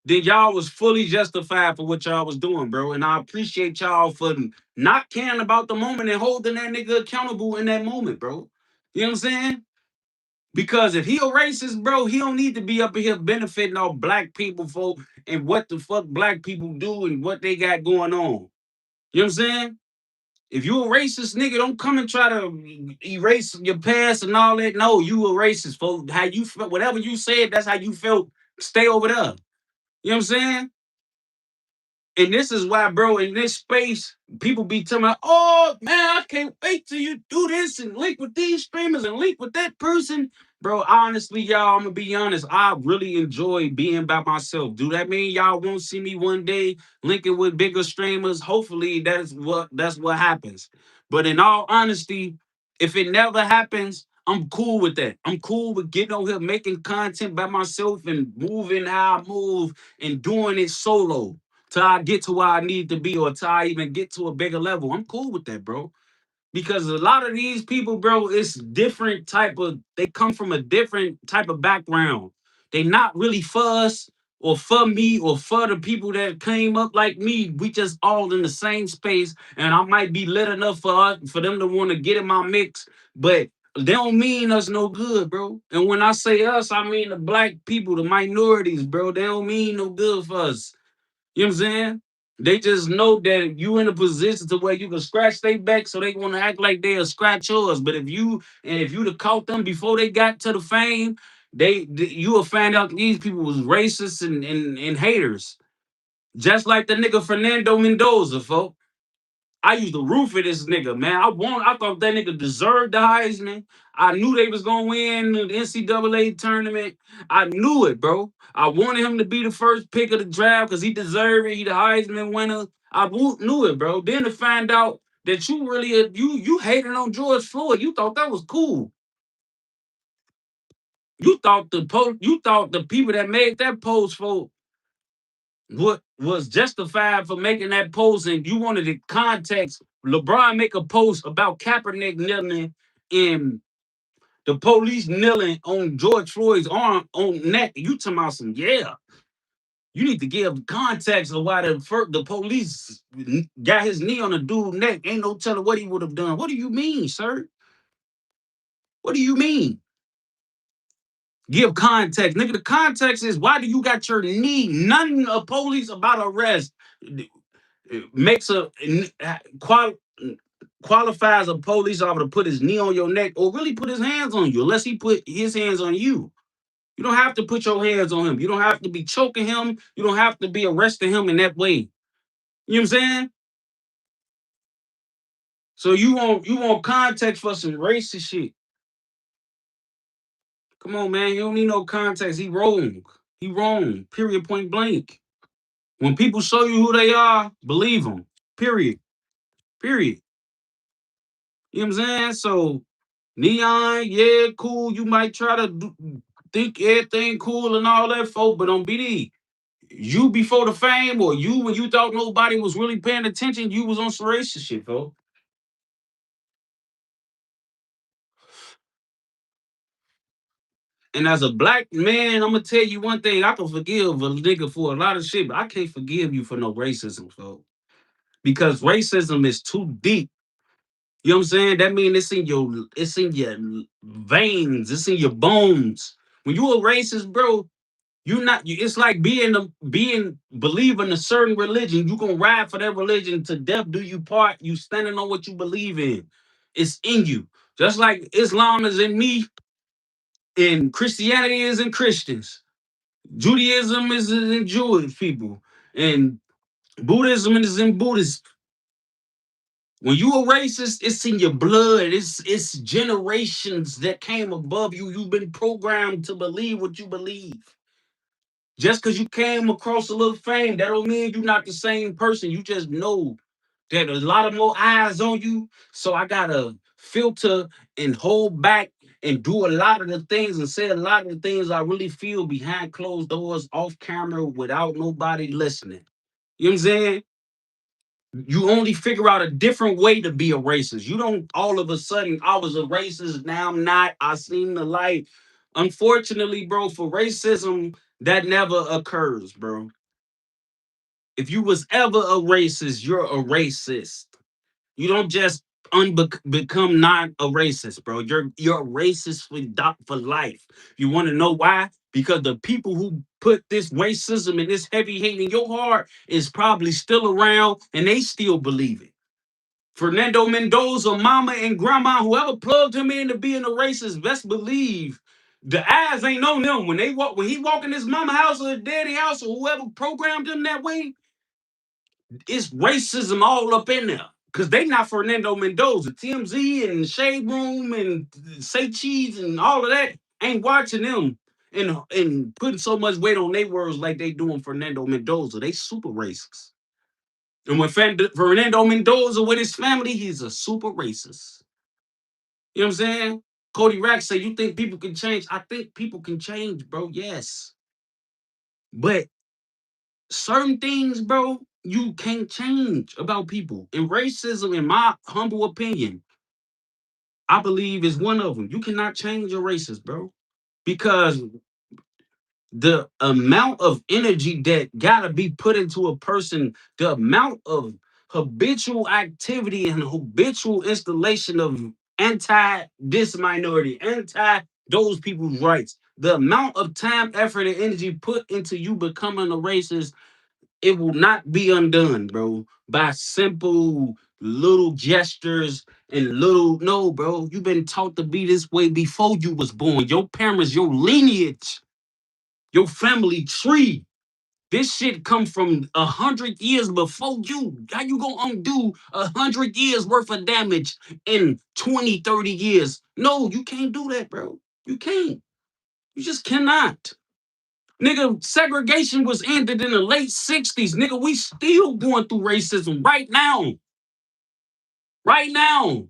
then y'all was fully justified for what y'all was doing, bro. And I appreciate y'all for not caring about the moment and holding that nigga accountable in that moment, bro. You know what I'm saying? Because if he a racist, bro, he don't need to be up in here benefiting all black people for and what the fuck black people do and what they got going on. You know what I'm saying? If you a racist nigga, don't come and try to erase your past and all that. No, you a racist, folks. How you felt, whatever you said, that's how you felt. Stay over there. You know what I'm saying? And this is why, bro, in this space, people be telling me, oh man, I can't wait till you do this and link with these streamers and link with that person. Bro, honestly, y'all, I'm gonna be honest. I really enjoy being by myself. Do that mean y'all won't see me one day linking with bigger streamers? Hopefully that's what happens. But in all honesty, if it never happens, I'm cool with that. I'm cool with getting on here, making content by myself and moving how I move and doing it solo till I get to where I need to be or till I even get to a bigger level. I'm cool with that, bro. Because a lot of these people, bro, it's different type of, they come from a different type of background. They not really for us or for me or for the people that came up like me. We just all in the same space. And I might be lit enough for them to want to get in my mix, but they don't mean us no good, bro. And when I say us, I mean the black people, the minorities, bro. They don't mean no good for us. You know what I'm saying? They just know that you in a position to where you can scratch their back, so they want to act like they'll scratch yours. But if you'd have caught them before they got to the fame, you will find out these people was racist and haters. Just like the nigga Fernando Mendoza, folks. I used to root for this nigga, man. I thought that nigga deserved the Heisman. I knew they was gonna win the NCAA tournament. I knew it, bro. I wanted him to be the first pick of the draft because he deserved it. He the Heisman winner. Knew it, bro. Then to find out that you really you hated on George Floyd. You thought that was cool. You thought the people that made that post for what was justified for making that post, and you wanted the context. LeBron make a post about Kaepernick kneeling and the police kneeling on George Floyd's arm on neck. You talking about some You need to give context of why the police got his knee on the dude's neck. Ain't no telling what he would have done. What do you mean, sir? What do you mean? Give context, nigga. The context is why do you got your knee? None of police about arrest makes qual, qualifies a police officer to put his knee on your neck or really put his hands on you, unless he put his hands on you. You don't have to put your hands on him. You don't have to be choking him. You don't have to be arresting him in that way. You know what I'm saying? So you want context for some racist shit. Come on, man. You don't need no context. He wrong. He wrong. Period. Point blank. When people show you who they are, believe them. Period. Period. You know what I'm saying? So Neon, yeah, cool. You might try to think everything cool and all that, folk, but on BD, you before the fame or you when you thought nobody was really paying attention, you was on some racist shit, folks. And as a black man, I'm gonna tell you one thing: I can forgive a nigga for a lot of shit, but I can't forgive you for no racism, folks. Because racism is too deep. You know what I'm saying? That means it's in your veins, it's in your bones. When you a racist, bro, It's like being believing a certain religion. You gonna ride for that religion to death do you part. You standing on what you believe in. It's in you. Just like Islam is in me and Christianity is in Christians. Judaism is in Jewish people. And Buddhism is in Buddhists. When you a racist, it's in your blood. It's generations that came above you. You've been programmed to believe what you believe. Just because you came across a little fame, that don't mean you're not the same person. You just know that a lot of more eyes on you. So I gotta filter and hold back and do a lot of the things and say a lot of the things I really feel behind closed doors, off camera, without nobody listening. You know what I'm saying? You only figure out a different way to be a racist. You don't all of a sudden, I was a racist, now I'm not. I seen the light. Unfortunately, bro, for racism, that never occurs, bro. If you was ever a racist, you're a racist. You don't just become not a racist, bro. You're a racist for life. You want to know why? Because the people who put this racism and this heavy hate in your heart is probably still around and they still believe it. Fernando Mendoza, mama and grandma, whoever plugged him into being a racist, best believe the eyes ain't on them. When he walk in his mama house or his daddy house or whoever programmed him that way, it's racism all up in there. Cause they not Fernando Mendoza. TMZ and Shade Room and Say Cheese and all of that ain't watching them and putting so much weight on their words like they doing Fernando Mendoza. They super racist. And when Fernando Mendoza with his family, he's a super racist. You know what I'm saying? Cody Rack say, you think people can change? I think people can change, bro. Yes. But certain things, bro, you can't change about people. And racism, in my humble opinion, I believe is one of them. You cannot change your racist, bro. Because the amount of energy that gotta be put into a person, the amount of habitual activity and habitual installation of anti this minority, anti those people's rights, the amount of time, effort, and energy put into you becoming a racist, it will not be undone, bro, by simple little gestures and little no, bro. You've been taught to be this way before you was born. Your parents, your lineage, your family tree. This shit come from 100 years before you. How you gonna undo 100 years worth of damage in 20, 30 years? No, you can't do that, bro. You can't. You just cannot. Nigga, segregation was ended in the late 60s. Nigga, we still going through racism right now. Right now.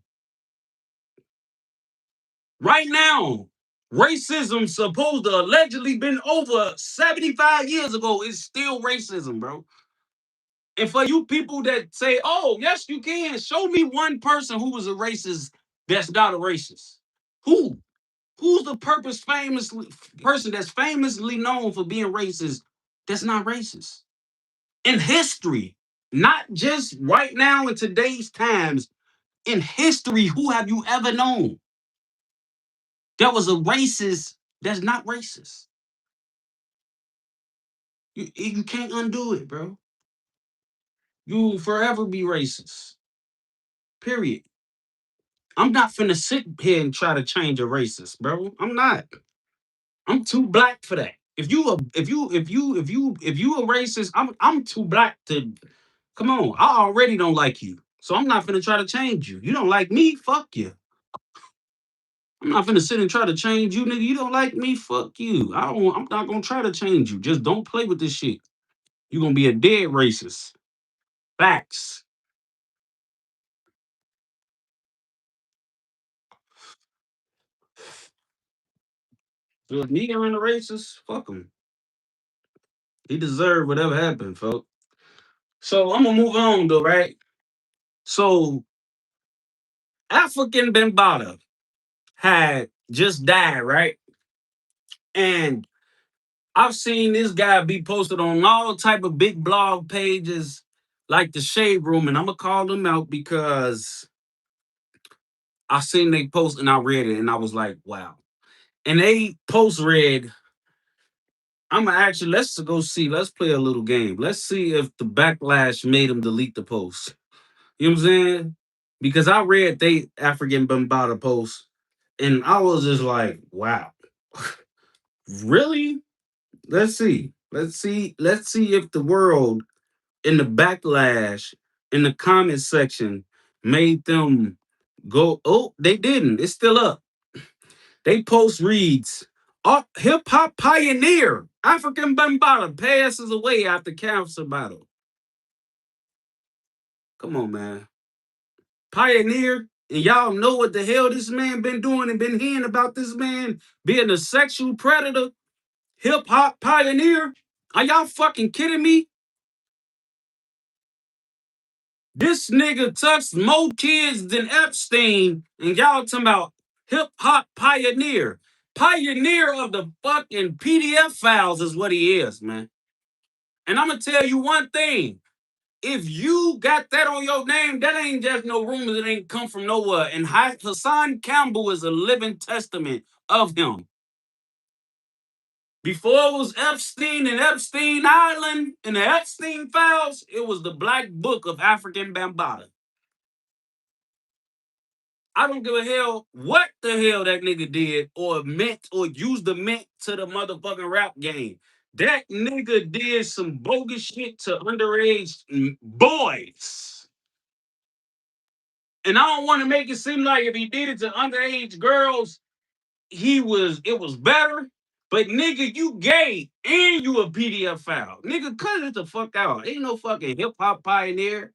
Right now. Racism supposed to allegedly been over 75 years ago. It's still racism, bro. And for you people that say, oh, yes, you can, show me one person who was a racist that's not a racist. Who? Who's the famous person that's famously known for being racist that's not racist? In history, not just right now in today's times, in history, who have you ever known that was a racist that's not racist? You can't undo it, bro. You will forever be racist. Period. I'm not finna sit here and try to change a racist, bro. I'm not. I'm too black for that. If you a racist, I'm too black to come on. I already don't like you. So I'm not finna try to change you. You don't like me? Fuck you. I'm not finna sit and try to change you, nigga. You don't like me? Fuck you. I'm not gonna try to change you. Just don't play with this shit. You're gonna be a dead racist. Facts. So if Negan ain't a racist, fuck him. He deserved whatever happened, folks. So I'm gonna move on though, right? So African Bambaataa had just died, right? And I've seen this guy be posted on all type of big blog pages like the Shade Room, and I'm gonna call them out because I seen they post and I read it and I was like, wow. And they post read, I'm gonna actually let's go see. Let's play a little game. Let's see if the backlash made him delete the post. You know what I'm saying? Because I read they African Bambata post, and I was just like, wow, really? Let's see. Let's see. Let's see if the world in the backlash in the comment section made them go. Oh, they didn't. It's still up. They post reads. Hip hop pioneer African Bambata passes away after cancer battle. Come on, man. Pioneer, and y'all know what the hell this man been doing and been hearing about this man being a sexual predator. Hip hop pioneer. Are y'all fucking kidding me? This nigga touched more kids than Epstein, and y'all talking about hip hop pioneer. Pioneer of the fucking PDF files is what he is, man. And I'm gonna tell you one thing. If you got that on your name, that ain't just no rumors. It ain't come from nowhere. And Hassan Campbell is a living testament of him. Before it was Epstein and Epstein Island and the Epstein files, it was the Black Book of African Bambaataa. I don't give a hell what the hell that nigga did or meant or used the mint to the motherfucking rap game. That nigga did some bogus shit to underage boys. And I don't want to make it seem like if he did it to underage girls, it was better. But nigga, you gay and you a PDF file. Nigga, cut it the fuck out. Ain't no fucking hip hop pioneer.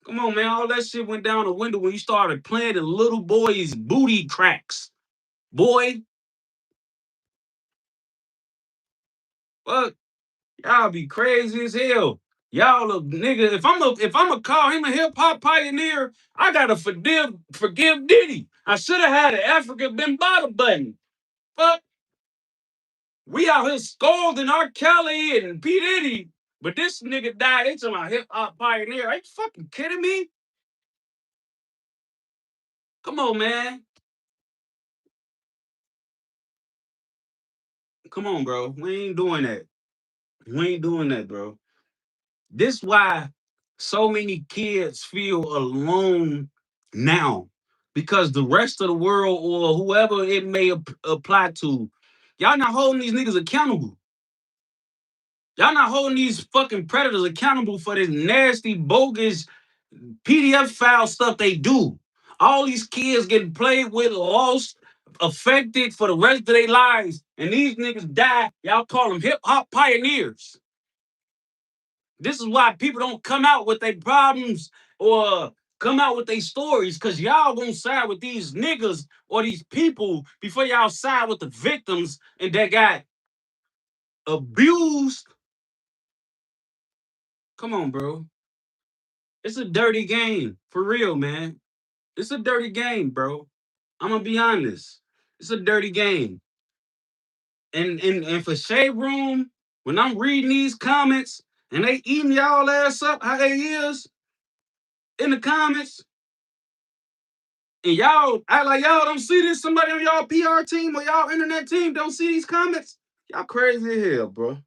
Come on, man. All that shit went down the window when you started playing the little boys' booty cracks. Boy, fuck, y'all be crazy as hell. Y'all a nigga. If I'm a call him a hip hop pioneer, I gotta forgive Diddy. I should have had an African Bambaataa button. Fuck, we out here scolding R. Kelly and P. Diddy, but this nigga died. They talking about hip hop pioneer. Are you fucking kidding me? Come on, man. Come on, bro. We ain't doing that. We ain't doing that, bro. This why so many kids feel alone now because the rest of the world or whoever it may apply to, y'all not holding these niggas accountable. Y'all not holding these fucking predators accountable for this nasty, bogus PDF file stuff they do. All these kids getting played with, lost, affected for the rest of their lives, and these niggas die. Y'all call them hip hop pioneers. This is why people don't come out with their problems or come out with their stories, because y'all gonna side with these niggas or these people before y'all side with the victims and that got abused. Come on, bro. It's a dirty game. For real, man. It's a dirty game, bro. I'm gonna be honest. It's a dirty game. And for Shade Room, when I'm reading these comments and they eating y'all ass up how they is in the comments, and y'all act like y'all don't see this, somebody on y'all PR team or y'all internet team don't see these comments, y'all crazy as hell, bro.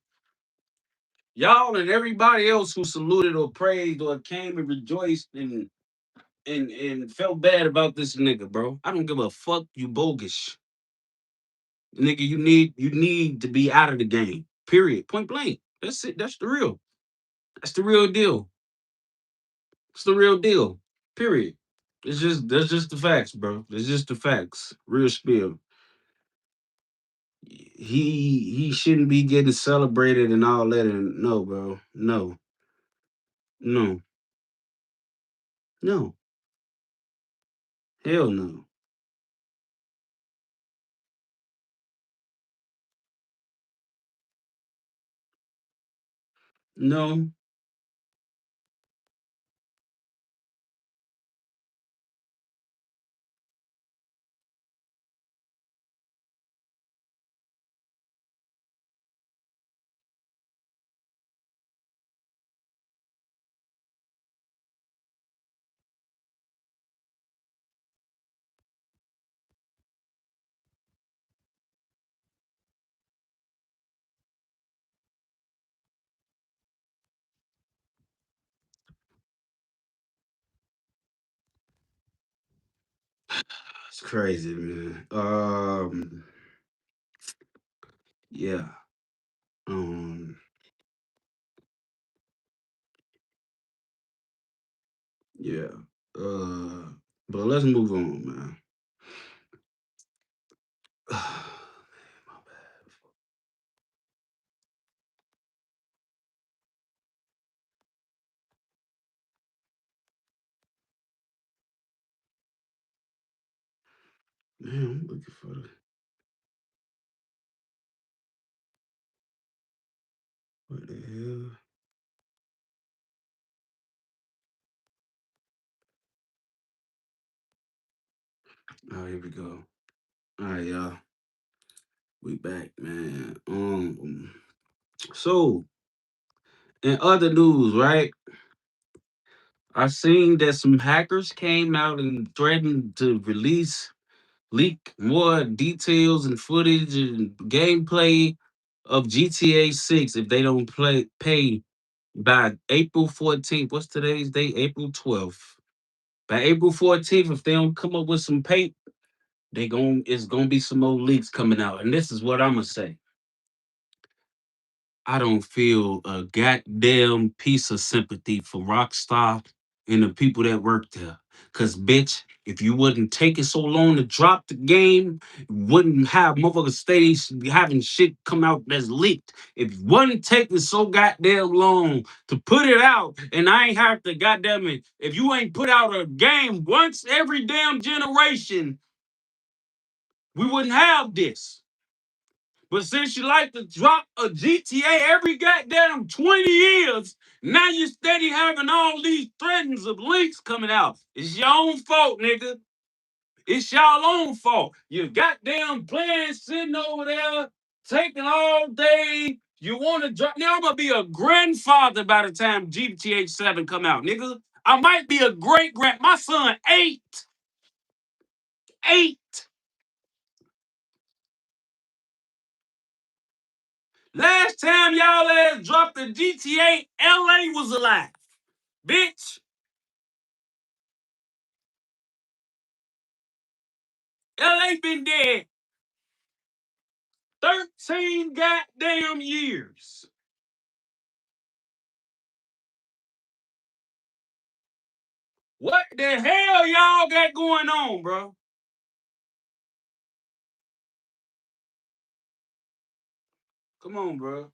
Y'all and everybody else who saluted or praised or came and rejoiced and felt bad about this nigga, bro. I don't give a fuck. You bogus. Nigga, you need to be out of the game. Period. Point blank. That's it. That's the real. That's the real deal. It's the real deal. Period. That's just the facts, bro. That's just the facts. Real spill. He shouldn't be getting celebrated and all that. And no, bro. No. No. No. Hell no. No. It's crazy, man. Yeah. Um, yeah. Uh, but let's move on, man. My bad. Man, I'm looking for the what the hell? Oh, here we go. All right, y'all. We back, man. So in other news, right? I seen that some hackers came out and threatened to leak more details and footage and gameplay of GTA 6 if they don't pay by April 14th. What's today's date? April 12th. By April 14th, if they don't come up with some pay, it's gonna be some more leaks coming out. And this is what I'm gonna say. I don't feel a goddamn piece of sympathy for Rockstar and the people that work there. Cause bitch, if you wouldn't take it so long to drop the game, wouldn't have motherfuckers steady having shit come out that's leaked. If you wouldn't take it so goddamn long to put it out, and I ain't have to goddamn it, if you ain't put out a game once every damn generation, we wouldn't have this. But since you like to drop a GTA every goddamn 20 years, now you steady having all these threats of links coming out. It's your own fault, nigga. It's y'all own fault. You goddamn playing sitting over there, taking all day. You want to drop. Now I'm gonna be a grandfather by the time GTA 7 come out, nigga. I might be a great grand. My son 8. 8. Last time y'all ass dropped the GTA, LA was alive. Bitch, LA been dead 13 goddamn years. What the hell y'all got going on, bro? Come on, bro.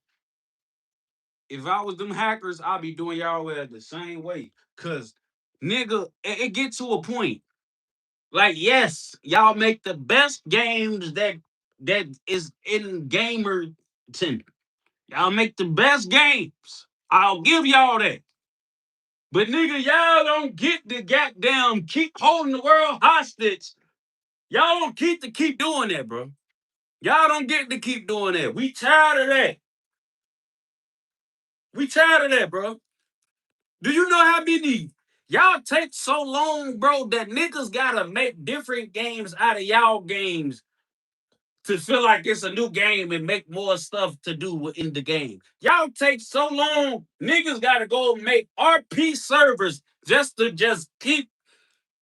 If I was them hackers, I'd be doing y'all the same way. Cause nigga, it get to a point. Like, yes, y'all make the best games that is in gamerton. Y'all make the best games. I'll give y'all that. But nigga, y'all don't get the goddamn keep holding the world hostage. Y'all don't get to keep doing that, bro. Y'all don't get to keep doing that. We tired of that. We tired of that, bro. Do you know how many y'all take so long, bro, that niggas gotta make different games out of y'all games to feel like it's a new game and make more stuff to do in the game. Y'all take so long, niggas gotta go make RP servers just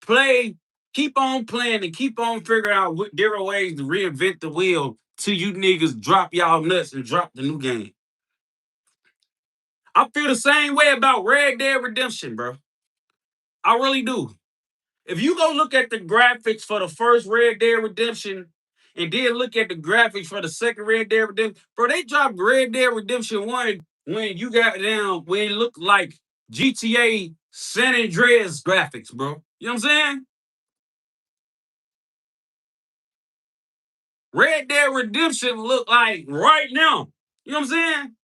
play, keep on playing and keep on figuring out what different ways to reinvent the wheel till you niggas drop y'all nuts and drop the new game. I feel the same way about Red Dead Redemption, bro. I really do. If you go look at the graphics for the first Red Dead Redemption and then look at the graphics for the second Red Dead Redemption, bro, they dropped Red Dead Redemption 1 when you got down, when it looked like GTA San Andreas graphics, bro. You know what I'm saying? Red Dead Redemption look like right now. You know what I'm saying?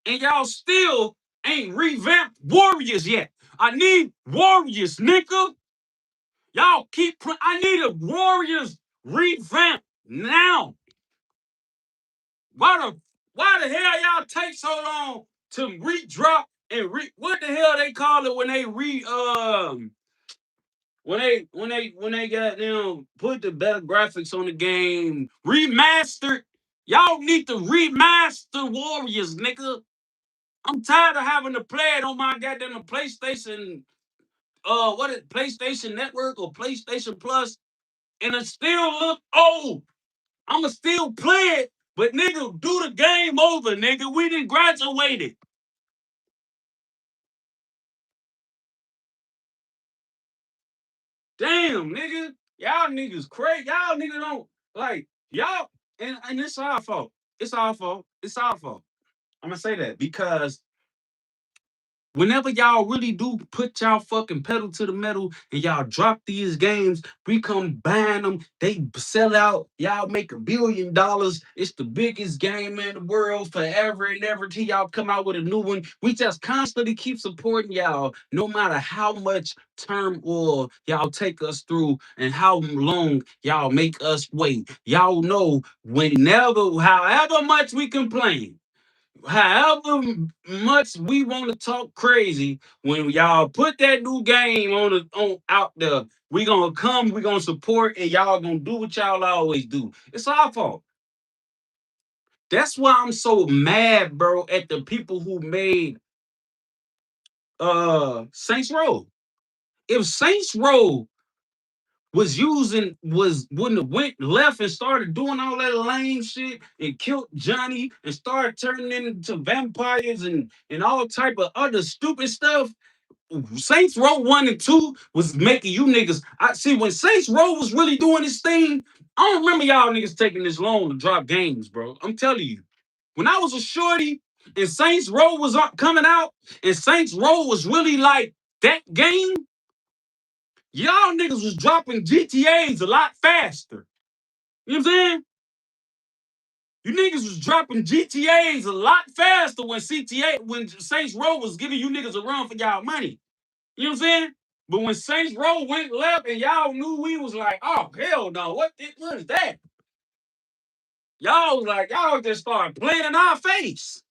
And y'all still ain't revamped Warriors yet. I need Warriors, nigga. Y'all keep. I need a Warriors revamp now. Why the Why the hell y'all take so long to re-drop and what the hell they call it when they when they got them put the better graphics on the game remastered. Y'all need to remaster Warriors, nigga. I'm tired of having to play it on my goddamn PlayStation what is PlayStation Network or PlayStation Plus, and it still look old. I'ma still play it, but nigga, do the game over, nigga. We didn't graduated. Damn, nigga. Y'all niggas crazy. Y'all niggas don't like y'all, and it's our fault. It's our fault. It's our fault. I'm gonna say that because whenever y'all really do put y'all fucking pedal to the metal and y'all drop these games, we come buying them. They sell out. Y'all make $1 billion. It's the biggest game in the world forever and ever till y'all come out with a new one. We just constantly keep supporting y'all, no matter how much turmoil y'all take us through and how long y'all make us wait. Y'all know whenever, however much we complain, however much we want to talk crazy, when y'all put that new game on out there, we gonna support, and y'all gonna do what y'all always do. It's our fault. That's why I'm so mad, bro, at the people who made Saints Row. If Saints Row wouldn't have went left and started doing all that lame shit and killed Johnny and started turning into vampires and all type of other stupid stuff. Saints Row 1 and 2 was making you niggas. I see when Saints Row was really doing this thing. I don't remember y'all niggas taking this long to drop games, bro. I'm telling you. When I was a shorty and Saints Row was coming out, and Saints Row was really like that game, y'all niggas was dropping GTAs a lot faster. You know what I'm saying? You niggas was dropping GTAs a lot faster when Saints Row was giving you niggas a run for y'all money. You know what I'm saying? But when Saints Row went left and y'all knew, we was like, oh hell no, what is that? Y'all was like, y'all just started playing in our face.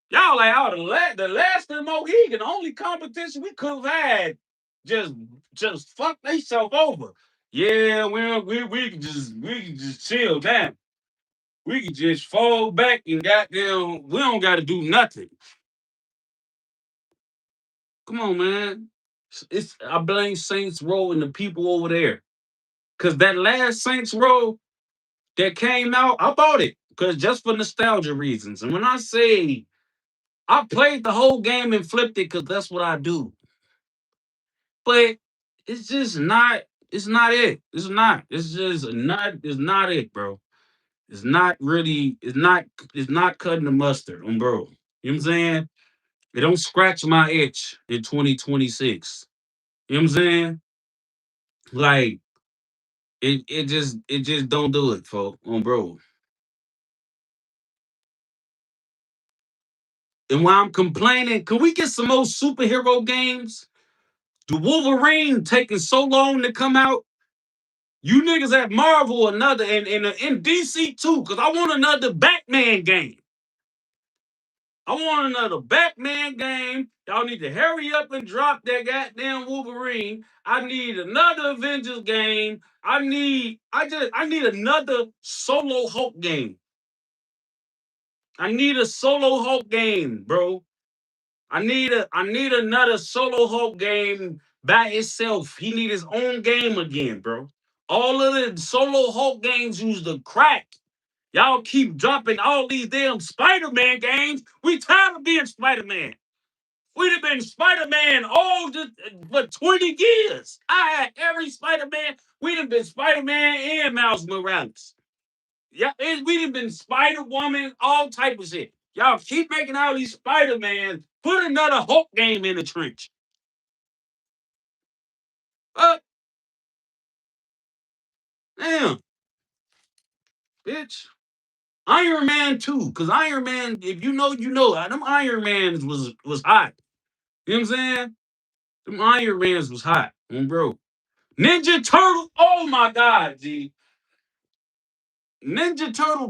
Y'all like, oh, the last of Mohegan, the only competition we could have had, just fuck themselves over. Yeah, we can just chill down. We can just fall back and goddamn, we don't got to do nothing. Come on, man. It's I blame Saints Row and the people over there, cause that last Saints Row that came out, I bought it because just for nostalgia reasons. And when I say I played the whole game and flipped it, because that's what I do. But it's just not. It's not it. It's not. It's just not. It's not it, bro. It's not really. It's not. It's not cutting the mustard, bro. You know what I'm saying? It don't scratch my itch in 2026. You know what I'm saying? Like it just don't do it, folks, bro. And while I'm complaining, can we get some more superhero games? The Wolverine taking so long to come out. You niggas at Marvel another and in DC too, because I want another Batman game. I want another Batman game. Y'all need to hurry up and drop that goddamn Wolverine. I need another Avengers game. I need another solo Hulk game. I need a solo Hulk game, bro. I need another solo Hulk game by itself. He need his own game again, bro. All of the solo Hulk games use the crack. Y'all keep dropping all these damn Spider-Man games. We tired of being Spider-Man. We'd have been Spider-Man all for 20 years. I had every Spider-Man. We'd have been Spider-Man and Miles Morales. Yeah, we'd have been Spider-Woman, all type of shit. Y'all keep making all these Spider-Man. Put another Hulk game in the trench. Uh, damn, bitch. Iron Man 2, because Iron Man, if you know, you know. Them Iron Mans was hot. You know what I'm saying? Them Iron Mans was hot, bro. Ninja Turtle, oh my God, G. Ninja Turtle,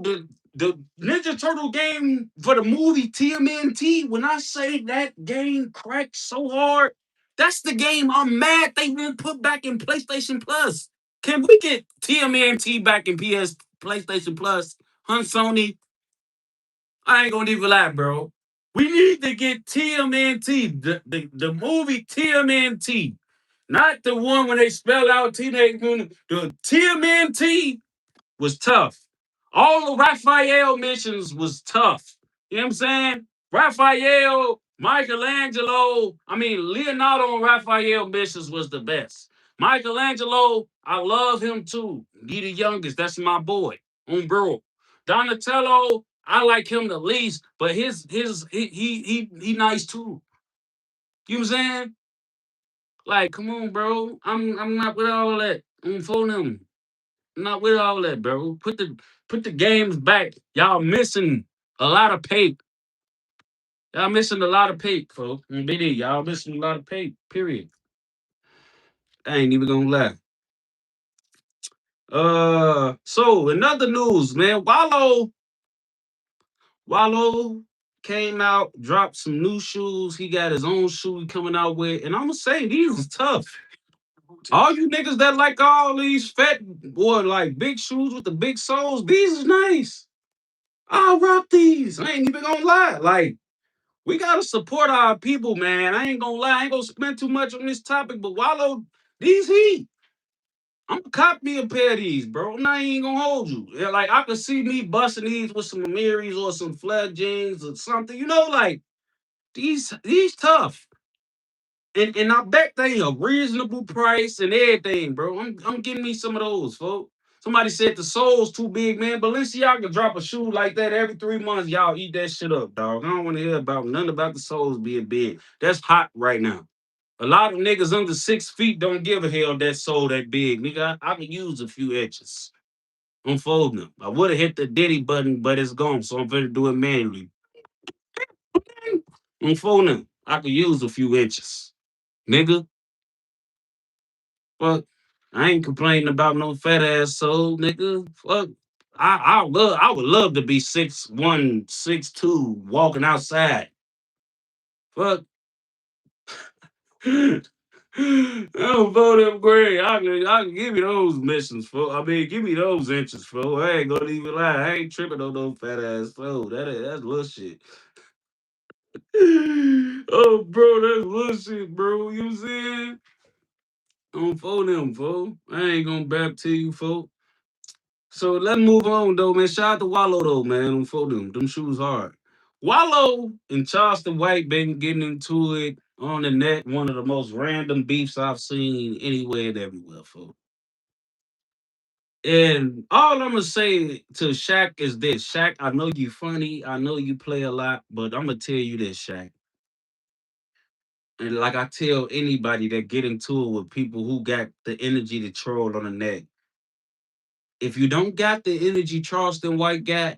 the Ninja Turtle game for the movie TMNT, when I say that game cracked so hard, that's the game I'm mad they won't put back in PlayStation Plus. Can we get TMNT back in PlayStation Plus? Hun Sony, I ain't gonna even lie, bro. We need to get TMNT, the movie TMNT, not the one when they spell out Teenage Mutant. The TMNT was tough. All the Raphael missions was tough. You know what I'm saying? Raphael, Michelangelo, Leonardo and Raphael missions was the best. Michelangelo, I love him too. He the youngest. That's my boy. On bro. Donatello, I like him the least, but his he nice too. You know what I'm saying? Like, come on, bro. I'm not with all that. I'm for them. Not with all that, bro. Put the games back. Y'all missing a lot of paper. Y'all missing a lot of paper, folks. BD, y'all missing a lot of paper. Period. I ain't even gonna lie. So in other news, man, Wallow came out, dropped some new shoes. He got his own shoe he coming out with, and I'm gonna say these is tough. All you niggas that like all these fat boy like big shoes with the big soles, these is nice. I'll rock these. I ain't even gonna lie. Like, we gotta support our people, man. I ain't gonna lie. I ain't gonna spend too much on this topic, but Wallow, these heat. I'm gonna cop me a pair of these, bro. And I ain't gonna hold you. Yeah, like I could see me busting these with some Amiris or some flat jeans or something. Like these tough. And I bet they a reasonable price and everything, bro. I'm getting me some of those, folks. Somebody said the sole's too big, man. Balenciaga drop a shoe like that every 3 months. Y'all eat that shit up, dog. I don't want to hear about nothing about the soles being big. That's hot right now. A lot of niggas under 6 feet don't give a hell that sole that big. Nigga, I could use a few inches. I'm folding them. I would have hit the Diddy button, but it's gone, so I'm going to do it manually. I'm folding them. I could use a few inches. Nigga, fuck. I ain't complaining about no fat ass soul, nigga. Fuck. I would love to be 6'1", 6'2", walking outside. Fuck. I'm for them great. I can give you those missions, for. Give me those inches, for. I ain't gonna even lie. I ain't tripping on no fat ass soul. That's little shit. Oh, bro, that's little shit, bro. You know what I'm saying? I'm for them, fo. I ain't gonna bap to you, fo. So let's move on though, man. Shout out to Wallow though, man. I'm for them. Them shoes hard. Wallow and Charleston White been getting into it on the net. One of the most random beefs I've seen anywhere and everywhere, folks. And all I'm gonna say to Shaq is this: Shaq, I know you funny, I know you play a lot, but I'm gonna tell you this, Shaq. And like I tell anybody that get into it with people who got the energy to troll on the net, if you don't got the energy Charleston White got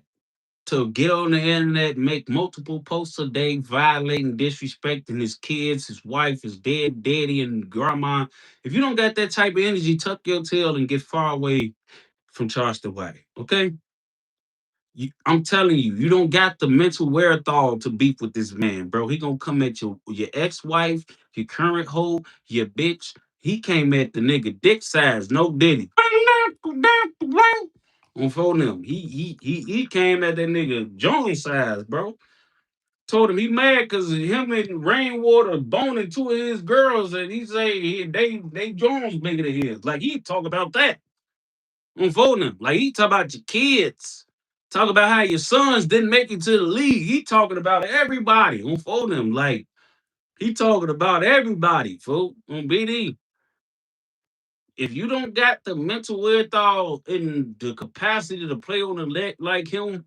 to get on the internet, make multiple posts a day, violating, disrespecting his kids, his wife, his dead daddy, and grandma. If you don't got that type of energy, tuck your tail and get far away from Charleston White. Okay? I'm telling you, you don't got the mental wherewithal to beef with this man, bro. He gonna come at your ex-wife, your current hoe, your bitch. He came at the nigga dick size, no diddy. On phone him. He came at that nigga Jones size, bro. Told him he mad because him and Rainwater boning two of his girls, and he say they Jones bigger than his. Like he talk about that on phone him. Like he talk about your kids. Talk about how your sons didn't make it to the league. He talking about everybody on phone him. Like he talking about everybody, fool. On BD. If you don't got the mental wherewithal and the capacity to play on the leg like him,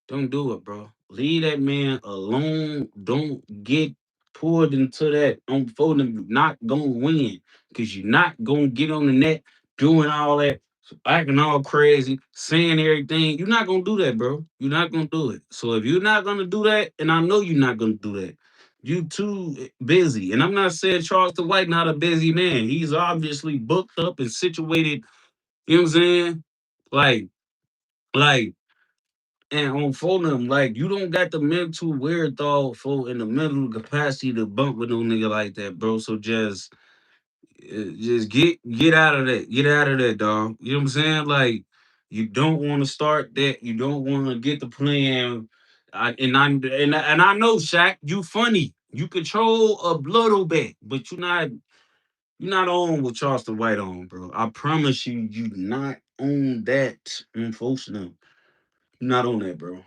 don't do it, bro. Leave that man alone. Don't get pulled into that. I'm for them. You're not gonna win because you're not gonna get on the net doing all that, acting all crazy, saying everything. You're not gonna do that, bro. You're not gonna do it. So if you're not gonna do that, and I know you're not gonna do that, you too busy. And I'm not saying Charles the White not a busy man. He's obviously booked up and situated. You know what I'm saying? Like, like and on phone them, like you don't got the mental wherewithal for in the mental capacity to bump with no nigga like that, bro. So just get out of that. Get out of that, dog. You know what I'm saying? Like you don't want to start that. You don't want to get the plan. I know, Shaq, you funny. You control a little bit, but you're not on with Charleston White on, bro. I promise you, you not on that. Unfortunately, you're not on that, bro.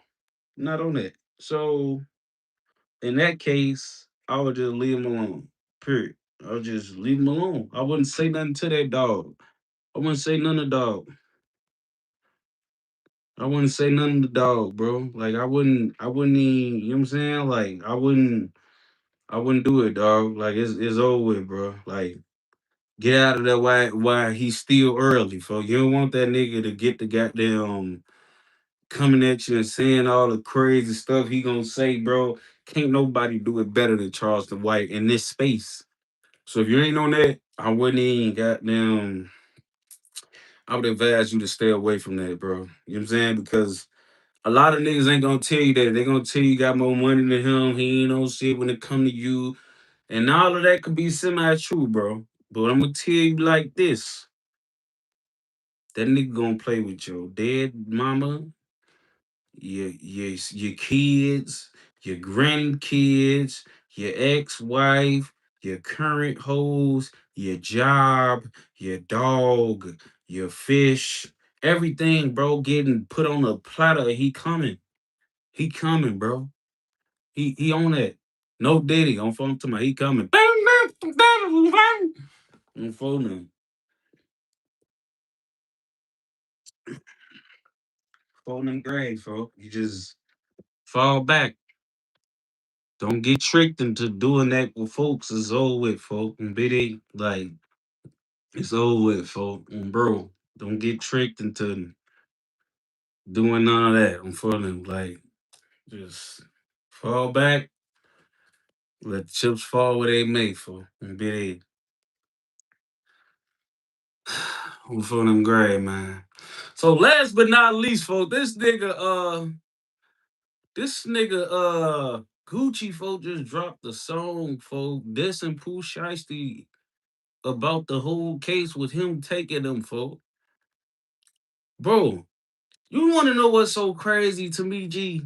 Not on that. So in that case, I would just leave him alone. Period. I would just leave him alone. I wouldn't say nothing to that dog. I wouldn't say nothing to dog. I wouldn't say nothing to dog, bro. Like I wouldn't even, you know what I'm saying? Like I wouldn't do it, dog. Like it's over with, bro. Like get out of there why he's still early, folks. You don't want that nigga to get the goddamn coming at you and saying all the crazy stuff he gonna say, bro. Can't nobody do it better than Charleston White in this space. So if you ain't on that, I wouldn't even goddamn. I would advise you to stay away from that, bro. You know what I'm saying? Because a lot of niggas ain't gonna tell you that. They gonna tell you got more money than him. He ain't no shit when it come to you. And all of that could be semi-true, bro. But I'm gonna tell you like this. That nigga gonna play with your dead mama, your kids, your grandkids, your ex-wife, your current hoes, your job, your dog, your fish, everything, bro, getting put on a platter. He coming. He coming, bro. He on that. No Diddy on phone to my he coming. On phone him. Phone him grave, bro. You just fall back. Don't get tricked into doing that with folks. It's over with, folks. And BD, like, it's over with, folks. And bro, don't get tricked into doing none of that. I'm feeling like, just fall back, let the chips fall where they may, for. And BD, I'm feeling great, man. So last but not least, folks, this nigga, Gucci, folks, just dropped the song, folks, dissing Pooh Shiesty about the whole case with him taking them, folks. Bro, you want to know what's so crazy to me, G?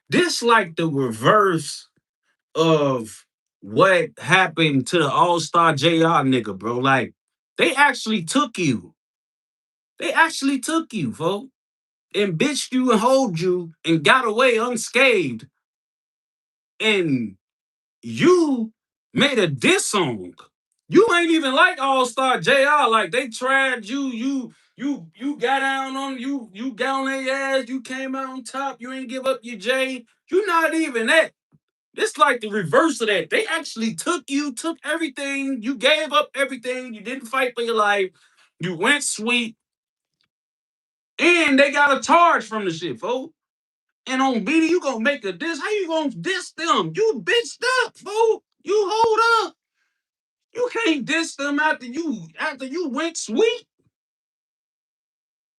This like the reverse of what happened to the Allstar Jr. nigga, bro. Like, they actually took you. They actually took you, folks, and bitched you and hold you and got away unscathed. And you made a diss song. You ain't even like All Star Jr. Like they tried you. You got down on you got on their ass. You came out on top. You ain't give up your J. You not even that. It's like the reverse of that. They actually took you, took everything. You gave up everything. You didn't fight for your life. You went sweet, and they got a charge from the shit, folks. And on BD, you gonna make a diss. How you gonna diss them? You bitched up, fool. You hold up. You can't diss them after you went sweet.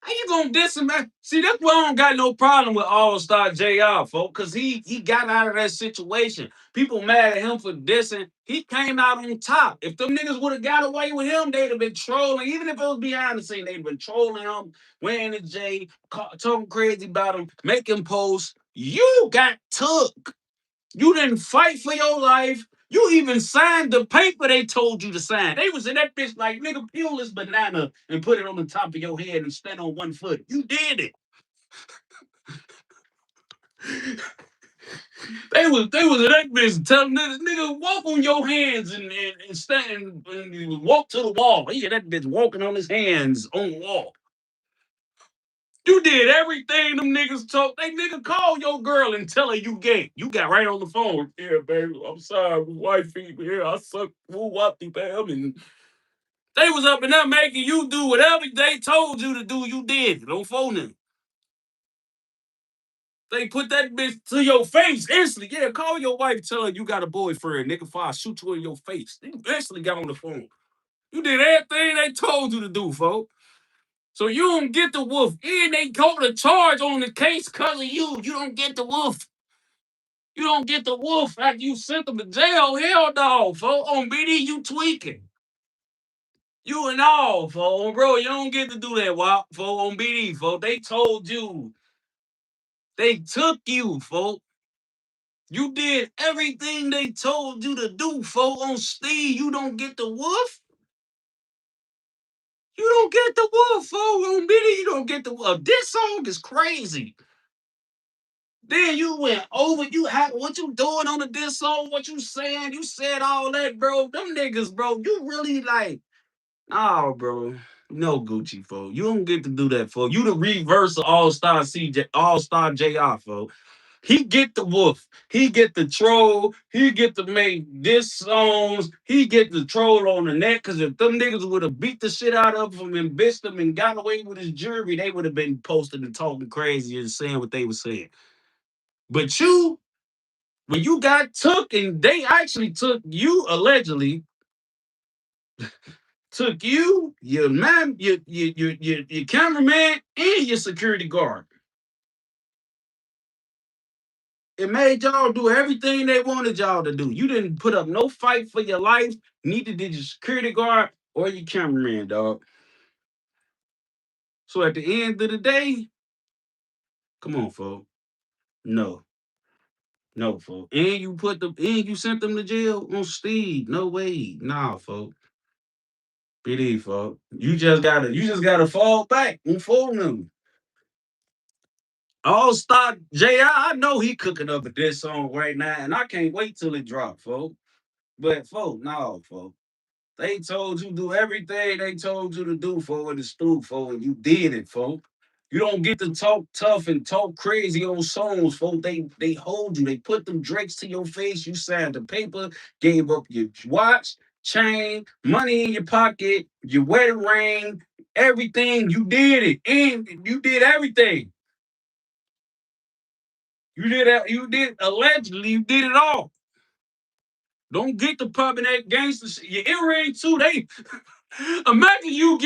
How you gonna diss him? See, that's why I don't got no problem with All Star Jr. Folks, cause he got out of that situation. People mad at him for dissing. He came out on top. If them niggas would have got away with him, they'd have been trolling. Even if it was behind the scene, they'd have been trolling him, wearing the J, talking crazy about him, making posts. You got took. You didn't fight for your life. You even signed the paper they told you to sign. They was in that bitch like, nigga, peel this banana and put it on the top of your head and stand on one foot. You did it. They was in that bitch telling nigga walk on your hands and stand and walk to the wall. He had that bitch walking on his hands on the wall. You did everything them niggas told. They nigga call your girl and tell her you gay. You got right on the phone. Yeah, baby. I'm sorry, wifey. Yeah, I suck woo whoppy bam. And they was up and there making you do whatever they told you to do. You did it on phone them. They put that bitch to your face instantly. Yeah, call your wife, tell her you got a boyfriend, nigga, before I shoot you in your face. You instantly got on the phone. You did everything they told you to do, folks. So you don't get the wolf. And they go to charge on the case because of you. You don't get the wolf. You don't get the wolf after you sent them to jail. Hell no, folks. On BD, you tweaking. You and all, folks. Bro, you don't get to do that, Wop, folks. On BD, folks. They told you. They took you, folk. You did everything they told you to do, folk. On Steve, you don't get the wolf. You don't get the wolf, folk. On Biddy, you don't get the wolf. This song is crazy. Then you went over. You had what you doing on the diss song? What you saying? You said all that, bro. Them niggas, bro. You really like, oh, bro. No Gucci, folk. You don't get to do that, folk. You the reverse of All-Star CJ, All-Star JR, folk. He get the wolf. He get the troll. He get to make diss songs. He get the troll on the net. Cause if them niggas would have beat the shit out of him and bitched him and got away with his jury, they would have been posting and talking crazy and saying what they were saying. But you, when you got took and they actually took you allegedly, took you, your man, your cameraman, and your security guard. It made y'all do everything they wanted y'all to do. You didn't put up no fight for your life. Neither did your security guard or your cameraman, dog. So at the end of the day, come on, folks. No, no, folks. And you sent them to jail on Steve. No way. Nah, folks. BD, folks. You just gotta fall back and fold them. All Star JR, I know he cooking up a diss song right now, and I can't wait till it drop, folks. But folks, no, folks. They told you do everything they told you to do for in the stoop for, and you did it, folks. You don't get to talk tough and talk crazy on songs, folks. They hold you. They put them drakes to your face. You signed the paper, gave up your watch, chain, money in your pocket, your wedding ring, everything. You did it, and you did everything. You did that. You did allegedly. You did it all. Don't get to popping that gangster shit. Your earring too. They imagine you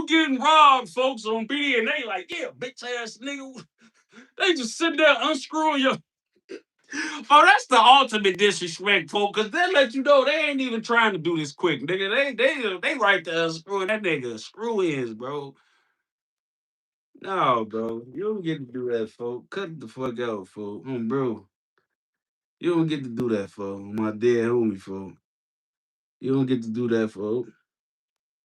getting robbed, folks, on BD, and they like, yeah, bitch ass nigga. They just sit there unscrewing your. Oh, that's the ultimate disrespect, folks, because they let you know they ain't even trying to do this quick, nigga. They right there unscrewing that nigga screw ins, bro. No, bro, you don't get to do that, folks. Cut the fuck out, folks. Bro, you don't get to do that, folks. My dead homie, folks. You don't get to do that, folks.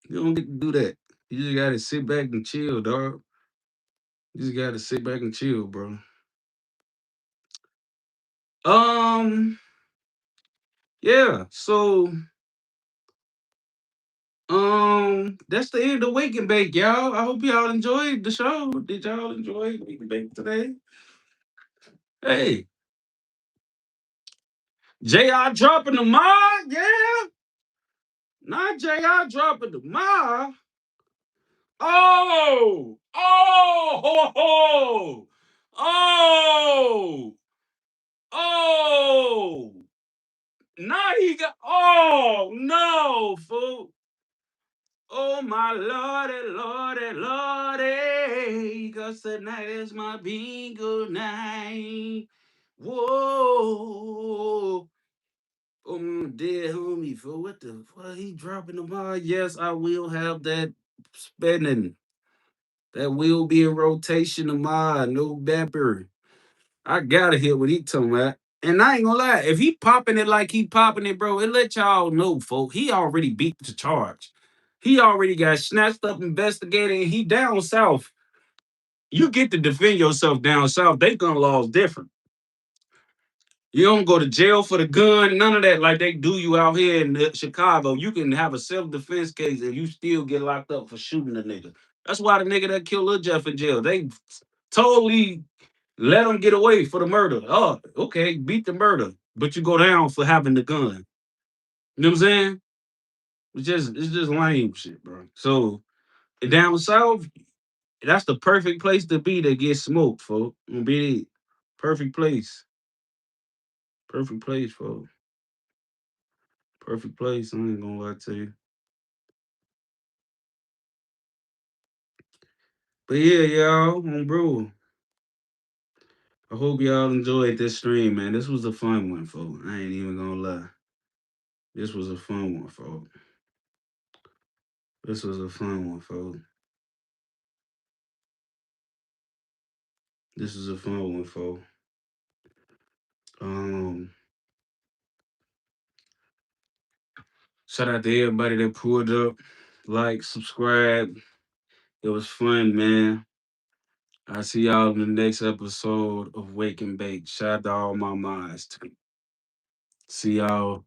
You don't get to do that. You just gotta sit back and chill, dog. You just gotta sit back and chill, bro. Um, yeah. So, that's the end of Wake and Bake, y'all. I hope y'all enjoyed the show. Did y'all enjoy Wake and Bake today? Hey, JR dropping the mod, yeah. Not JR dropping the mod. Oh, oh, oh. Now he got. Oh no, fool. Oh my lordy, lordy, lordy, cause tonight is my bingo night. Whoa. Oh, my dear homie, for what the fuck he dropping the ball? Yes, I will have that spinning. That will be a rotation of mine, no bapper. I gotta hear what he talking about. And I ain't gonna lie, if he popping it like he popping it, bro, it let y'all know, folk. He already beat the charge. He already got snatched up, investigated, and he down south. You get to defend yourself down south. They gun laws different. You don't go to jail for the gun, none of that like they do you out here in Chicago. You can have a self-defense case and you still get locked up for shooting a nigga. That's why the nigga that killed Lil Jeff in jail. They totally let him get away for the murder. Oh, okay, beat the murder, but you go down for having the gun. You know what I'm saying? It's just lame shit, bro. So down south, that's the perfect place to be to get smoked, folks. Be it. Perfect place. Perfect place, folks. Perfect place. I ain't gonna lie to you. But yeah, y'all, bro. I hope y'all enjoyed this stream, man. This was a fun one, folks. I ain't even gonna lie. This was a fun one, folks. This was a fun one, folks. This is a fun one, folks. Um, Shout out to everybody that pulled up, like, subscribe. It was fun, man. I see y'all in the next episode of Wake and Bake. Shout out to all my minds. See y'all